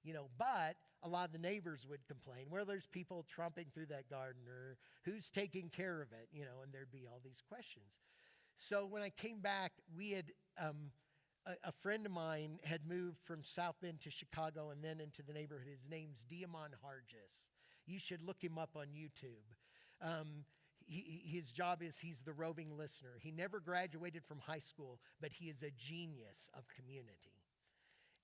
You know, but a lot of the neighbors would complain, well, there's people tromping through that garden, or who's taking care of it, you know, and there'd be all these questions. So when I came back, we had a friend of mine had moved from South Bend to Chicago and then into the neighborhood. His name's Diamond Hargis. You should look him up on YouTube. His job is he's the roving listener. He never graduated from high school, but he is a genius of community.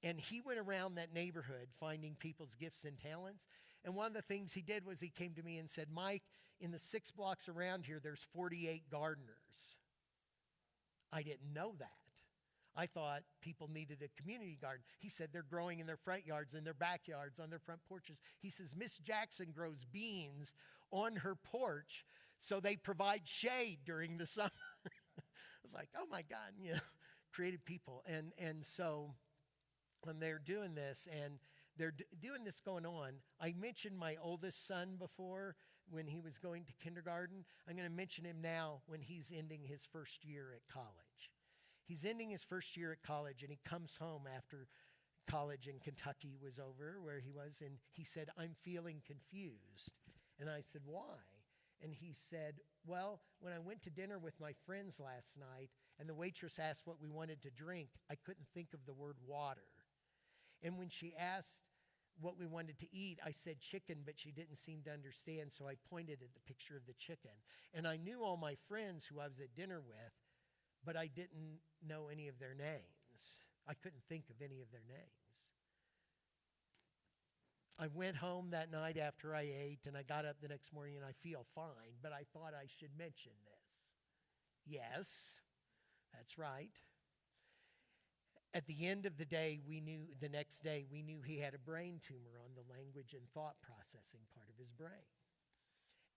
And he went around that neighborhood finding people's gifts and talents. And one of the things he did was he came to me and said, Mike, in the 6 blocks around here, there's 48 gardeners. I didn't know that. I thought people needed a community garden. He said they're growing in their front yards, in their backyards, on their front porches. He says Miss Jackson grows beans on her porch so they provide shade during the summer. I was like, oh my God, creative people. And so when they're doing this and they're doing this going on, I mentioned my oldest son before when he was going to kindergarten. I'm going to mention him now when he's ending his first year at college. He's ending his first year at college, and he comes home after college in Kentucky was over, where he was, and he said, I'm feeling confused. And I said, why? And he said, well, when I went to dinner with my friends last night, and the waitress asked what we wanted to drink, I couldn't think of the word water. And when she asked what we wanted to eat, I said chicken, but she didn't seem to understand, so I pointed at the picture of the chicken. And I knew all my friends who I was at dinner with, but I didn't know any of their names. I couldn't think of any of their names. I went home that night after I ate, and I got up the next morning, and I feel fine, but I thought I should mention this. Yes, that's right. At the end of the day, the next day, we knew he had a brain tumor on the language and thought processing part of his brain.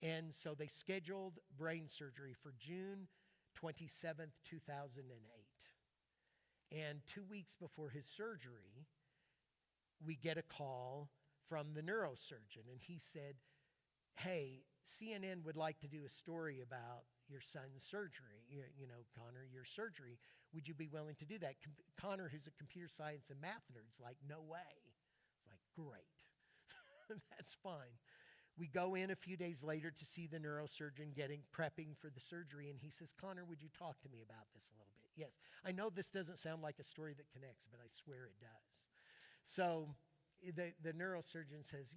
And so they scheduled brain surgery for June 27th, 2008. And 2 weeks before his surgery, we get a call from the neurosurgeon, and he said, hey, CNN would like to do a story about your son's surgery, Connor, your surgery. Would you be willing to do that? Connor, who's a computer science and math nerd, is like, no way. It's like, great. That's fine. We go in a few days later to see the neurosurgeon prepping for the surgery, and he says, Connor, would you talk to me about this a little bit? Yes, I know this doesn't sound like a story that connects, but I swear it does. So the neurosurgeon says,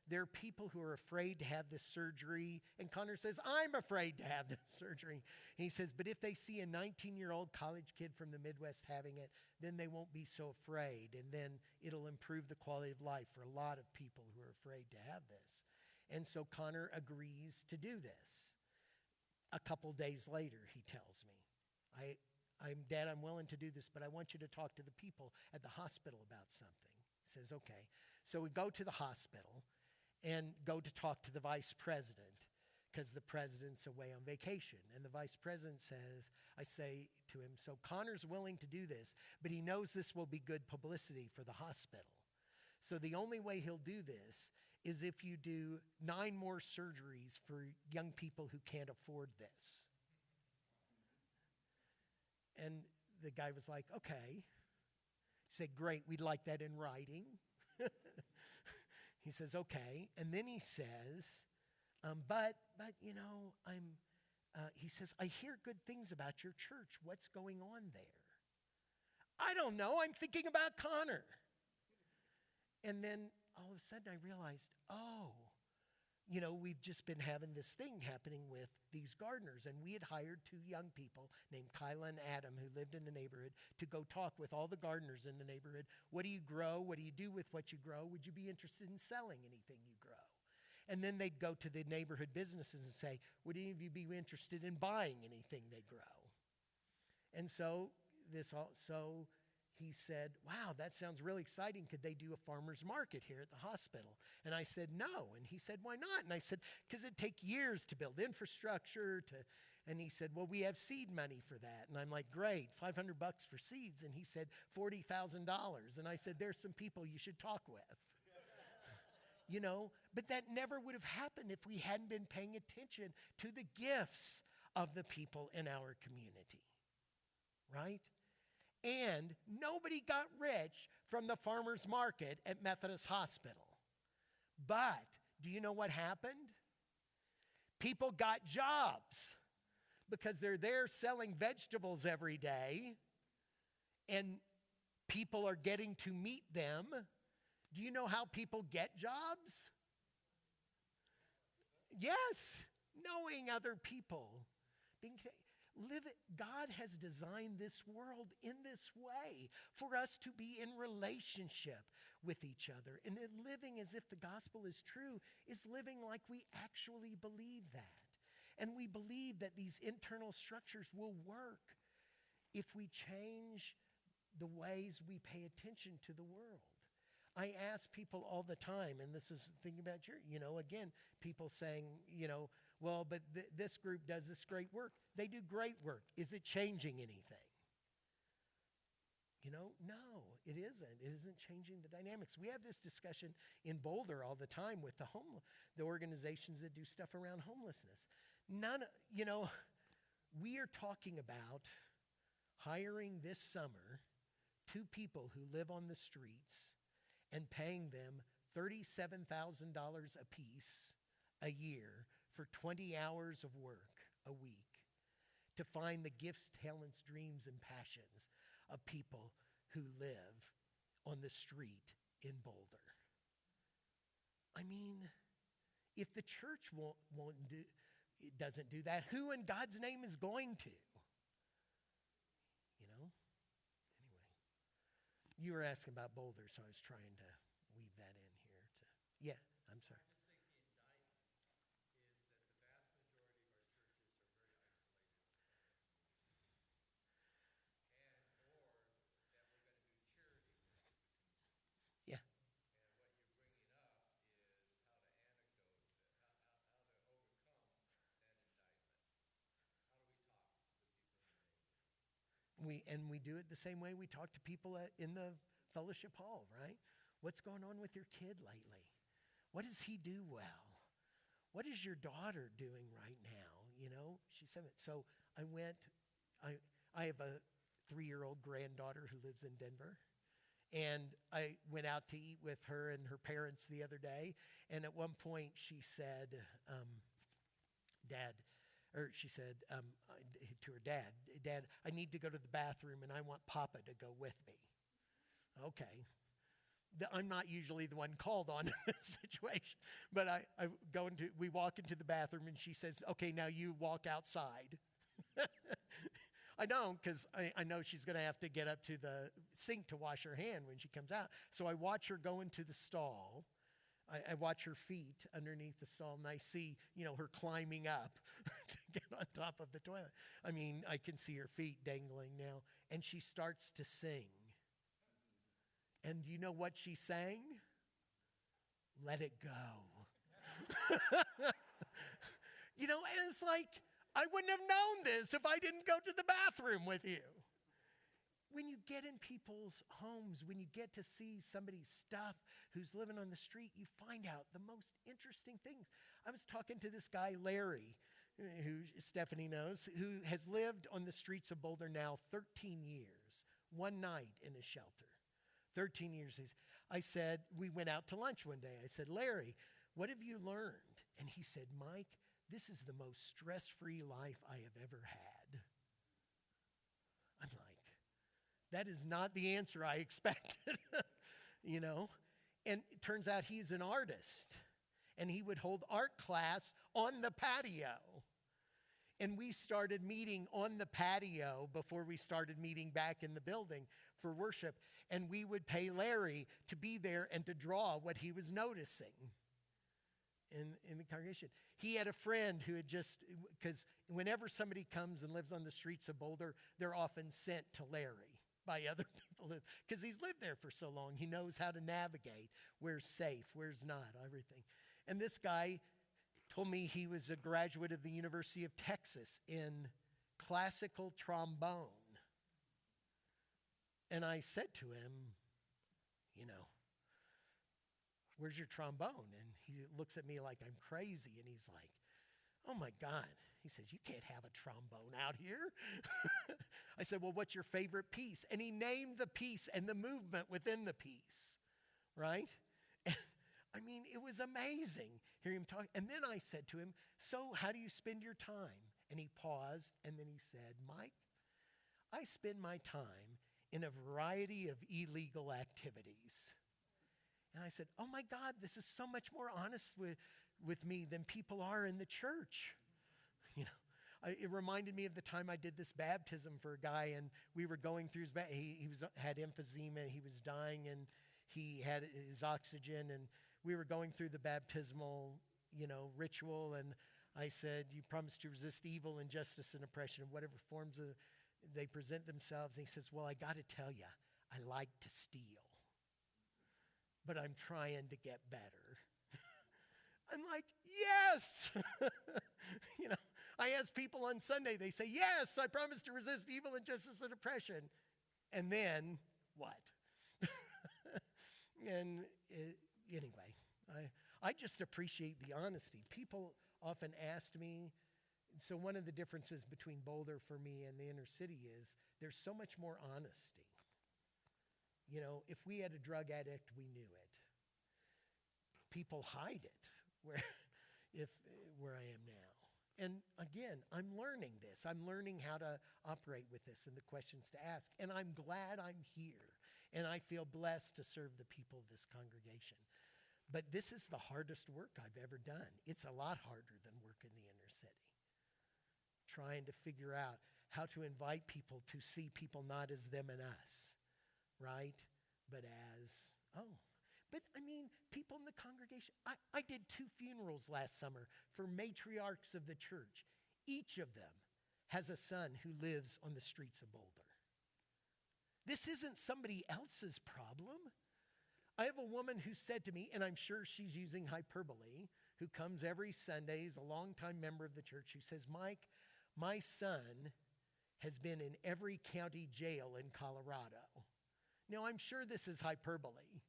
there are people who are afraid to have this surgery. And Connor says, I'm afraid to have this surgery. And he says, but if they see a 19-year-old college kid from the Midwest having it, then they won't be so afraid. And then it'll improve the quality of life for a lot of people who are afraid to have this. And so Connor agrees to do this. A couple days later, he tells me, Dad, I'm willing to do this, but I want you to talk to the people at the hospital about something. He says, okay. So we go to the hospital and go to talk to the vice president because the president's away on vacation. And the vice president says, I say to him, so Connor's willing to do this, but he knows this will be good publicity for the hospital. So the only way he'll do this is if you do 9 more surgeries for young people who can't afford this. And the guy was like, okay. He said, great, we'd like that in writing. He says, okay. And then he says, he says, I hear good things about your church. What's going on there? I don't know. I'm thinking about Connor. And then all of a sudden I realized, we've just been having this thing happening with these gardeners. And we had hired 2 young people named Kyla and Adam who lived in the neighborhood to go talk with all the gardeners in the neighborhood. What do you grow? What do you do with what you grow? Would you be interested in selling anything you grow? And then they'd go to the neighborhood businesses and say, would any of you be interested in buying anything they grow? And so he said, wow, that sounds really exciting. Could they do a farmer's market here at the hospital? And I said, no. And he said, why not? And I said, because it'd take years to build infrastructure. And he said, well, we have seed money for that. And I'm like, great, $500 for seeds. And he said, $40,000. And I said, there's some people you should talk with. But that never would have happened if we hadn't been paying attention to the gifts of the people in our community, right? And nobody got rich from the farmer's market at Methodist Hospital. But do you know what happened? People got jobs because they're there selling vegetables every day and people are getting to meet them. Do you know how people get jobs? Yes, knowing other people. God has designed this world in this way for us to be in relationship with each other. And living as if the gospel is true is living like we actually believe that. And we believe that these internal structures will work if we change the ways we pay attention to the world. I ask people all the time, and this is thinking about again, people saying, well, but this group does this great work. They do great work. Is it changing anything? No, it isn't. It isn't changing the dynamics. We have this discussion in Boulder all the time with the organizations that do stuff around homelessness. We are talking about hiring this summer 2 people who live on the streets and paying them $37,000 apiece a year for 20 hours of work a week to find the gifts, talents, dreams, and passions of people who live on the street in Boulder. I mean, if the church doesn't do that, who in God's name is going to? Anyway, you were asking about Boulder, so I was trying to weave that in here. Yeah, I'm sorry. Yeah. We do it the same way we talk to people in the fellowship hall, right? What's going on with your kid lately? What does he do well? What is your daughter doing right now? She's 7. So I have a 3-year-old granddaughter who lives in Denver. And I went out to eat with her and her parents the other day. And at one point she said, to her Dad, I need to go to the bathroom and I want Papa to go with me. Okay. I'm not usually the one called on in this situation, but we walk into the bathroom and she says, okay, now you walk outside. I don't, because I know she's going to have to get up to the sink to wash her hand when she comes out. So I watch her go into the stall. I watch her feet underneath the stall, and I see, her climbing up to get on top of the toilet. I mean, I can see her feet dangling now. And she starts to sing. And you know what she sang? Let it go. And it's like, I wouldn't have known this if I didn't go to the bathroom with you. When you get in people's homes, when you get to see somebody's stuff who's living on the street, you find out the most interesting things. I was talking to this guy, Larry, who Stephanie knows, who has lived on the streets of Boulder now 13 years, one night in a shelter. 13 years. I said, we went out to lunch one day. I said, Larry, what have you learned? And he said, Mike, this is the most stress-free life I have ever had. I'm like, that is not the answer I expected, And it turns out he's an artist, and he would hold art class on the patio. And we started meeting on the patio before we started meeting back in the building for worship. And we would pay Larry to be there and to draw what he was noticing in the congregation. He had a friend who had because whenever somebody comes and lives on the streets of Boulder, they're often sent to Larry by other people, because he's lived there for so long. He knows how to navigate where's safe, where's not, everything. And this guy told me he was a graduate of the University of Texas in classical trombone. And I said to him, where's your trombone? And he looks at me like I'm crazy, and he's like, oh my God. He says, you can't have a trombone out here. I said, well, what's your favorite piece? And he named the piece and the movement within the piece, right? I mean, it was amazing hearing him talk. And then I said to him, so how do you spend your time? And he paused, and then he said, Mike, I spend my time in a variety of illegal activities. And I said, oh my God, this is so much more honest with me than people are in the church. You know, it reminded me of the time I did this baptism for a guy, and we were going through he had emphysema, he was dying, and he had his oxygen, and we were going through the baptismal, ritual, and I said, you promise to resist evil, injustice, and oppression in whatever forms they present themselves. And he says, well, I got to tell you, I like to steal, but I'm trying to get better. I'm like, yes! I ask people on Sunday, they say, yes, I promise to resist evil, injustice, and oppression. And then, what? And anyway, I just appreciate the honesty. People often ask me, so one of the differences between Boulder for me and the inner city is there's so much more honesty. If we had a drug addict, we knew it. People hide it where I am now. And again, I'm learning this. I'm learning how to operate with this and the questions to ask. And I'm glad I'm here. And I feel blessed to serve the people of this congregation. But this is the hardest work I've ever done. It's a lot harder than work in the inner city. Trying to figure out how to invite people to see people not as them and us, right? But as, people in the congregation. I did 2 funerals last summer for matriarchs of the church. Each of them has a son who lives on the streets of Boulder. This isn't somebody else's problem. I have a woman who said to me, and I'm sure she's using hyperbole, who comes every Sunday, is a longtime member of the church, who says, Mike, my son has been in every county jail in Colorado. Now, I'm sure this is hyperbole,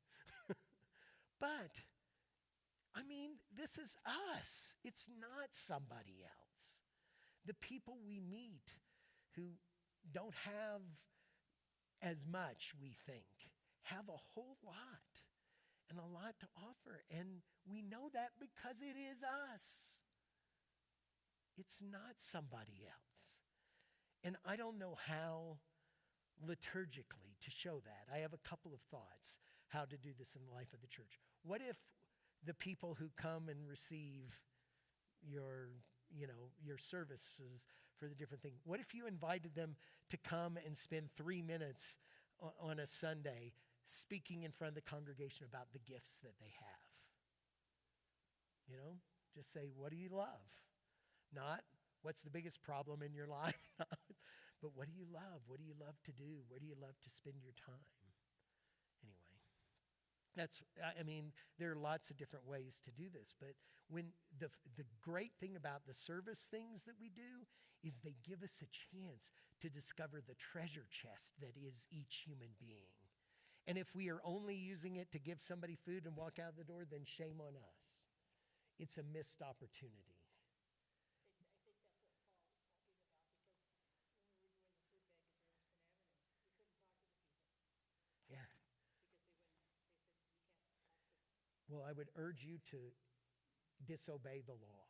but, this is us. It's not somebody else. The people we meet who don't have as much, we think, have a whole lot and a lot to offer. And we know that because it is us. It's not somebody else. And I don't know how liturgically to show that. I have a couple of thoughts how to do this in the life of the church. What if the people who come and receive your services for the different thing, what if you invited them to come and spend 3 minutes on a Sunday speaking in front of the congregation about the gifts that they have? Just say, what do you love? Not, what's the biggest problem in your life? But what do you love? What do you love to do? Where do you love to spend your time? Anyway, there are lots of different ways to do this, but when the great thing about the service things that we do is they give us a chance to discover the treasure chest that is each human being. And if we are only using it to give somebody food and walk out the door, then shame on us. It's a missed opportunity. Well, I would urge you to disobey the law.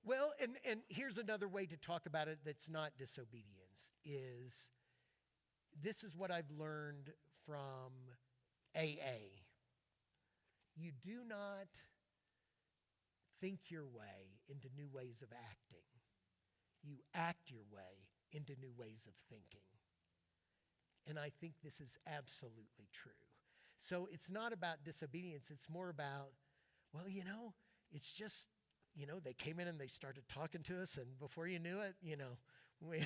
Well, and here's another way to talk about it that's not disobedience, is this is what I've learned from AA. You do not think your way into new ways of acting. You act your way into new ways of thinking. And I think this is absolutely true. So it's not about disobedience. It's more about, it's just, they came in and they started talking to us, and before you knew it, we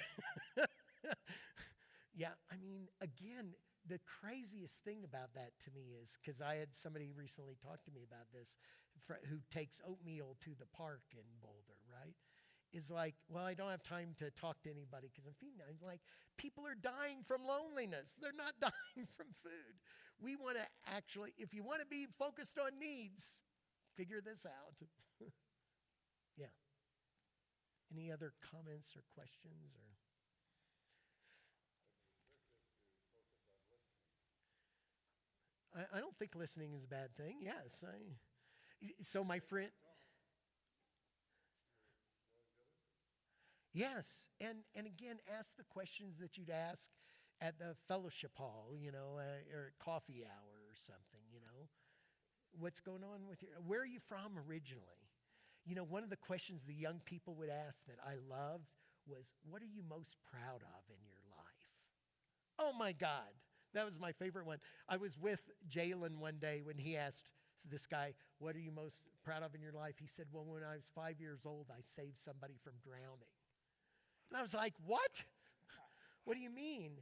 again, the craziest thing about that to me is, because I had somebody recently talk to me about this, who takes oatmeal to the park in Boulder, right? Is like, well, I don't have time to talk to anybody because I'm feeding. I'm like, people are dying from loneliness. They're not dying from food. We want to actually, if you want to be focused on needs, figure this out. Yeah. Any other comments or questions or? I don't think listening is a bad thing. Yes. So my friend. Yes. And again, ask the questions that you'd ask at the fellowship hall, or coffee hour or something, What's going on with you? Where are you from originally? One of the questions the young people would ask that I loved was, what are you most proud of in your life? Oh my God. That was my favorite one. I was with Jalen one day when he asked this guy, what are you most proud of in your life? He said, well, when I was 5 years old, I saved somebody from drowning. And I was like, what? What do you mean?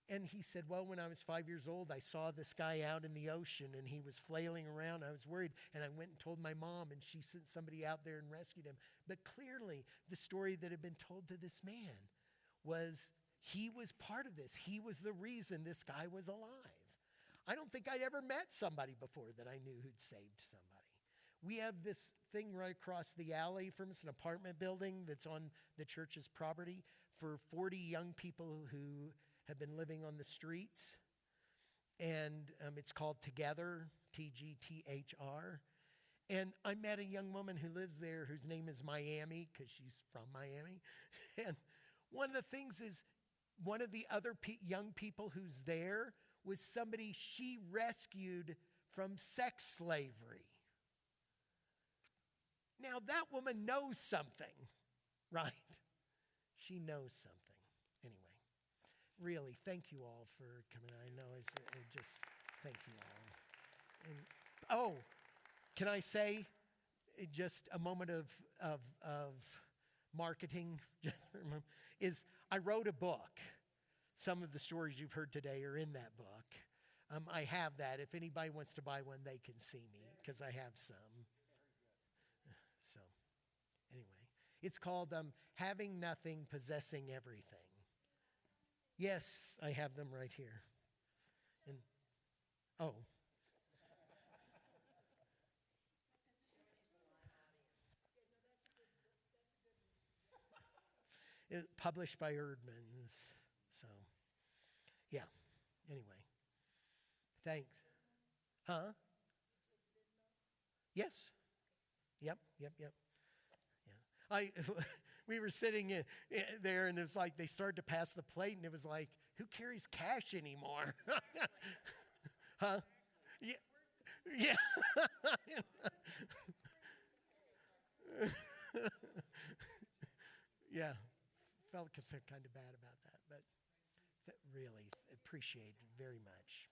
And he said, well, when I was 5 years old, I saw this guy out in the ocean and he was flailing around. I was worried and I went and told my mom and she sent somebody out there and rescued him. But clearly, the story that had been told to this man was he was part of this. He was the reason this guy was alive. I don't think I'd ever met somebody before that I knew who'd saved somebody. We have this thing right across the alley from us, an apartment building that's on the church's property for 40 young people who have been living on the streets. And it's called Together, TGTHR. And I met a young woman who lives there whose name is Miami because she's from Miami. And one of the things is, one of the other young people who's there was somebody she rescued from sex slavery. Now that woman knows something, right? She knows something. Anyway, really, thank you all for coming. I know just thank you all. And can I say just a moment of marketing? Is I wrote a book. Some of the stories you've heard today are in that book. I have that. If anybody wants to buy one, they can see me because I have some. So, anyway, it's called Having Nothing, Possessing Everything. Yes, I have them right here. And It's published by Erdman's. So, yeah. Anyway, thanks. Huh? Yes. Yep. Yeah. We were sitting there, and it was like they started to pass the plate, and it was like, who carries cash anymore? Huh? Yeah. Yeah. Felt kind of bad about that, but really appreciate it very much.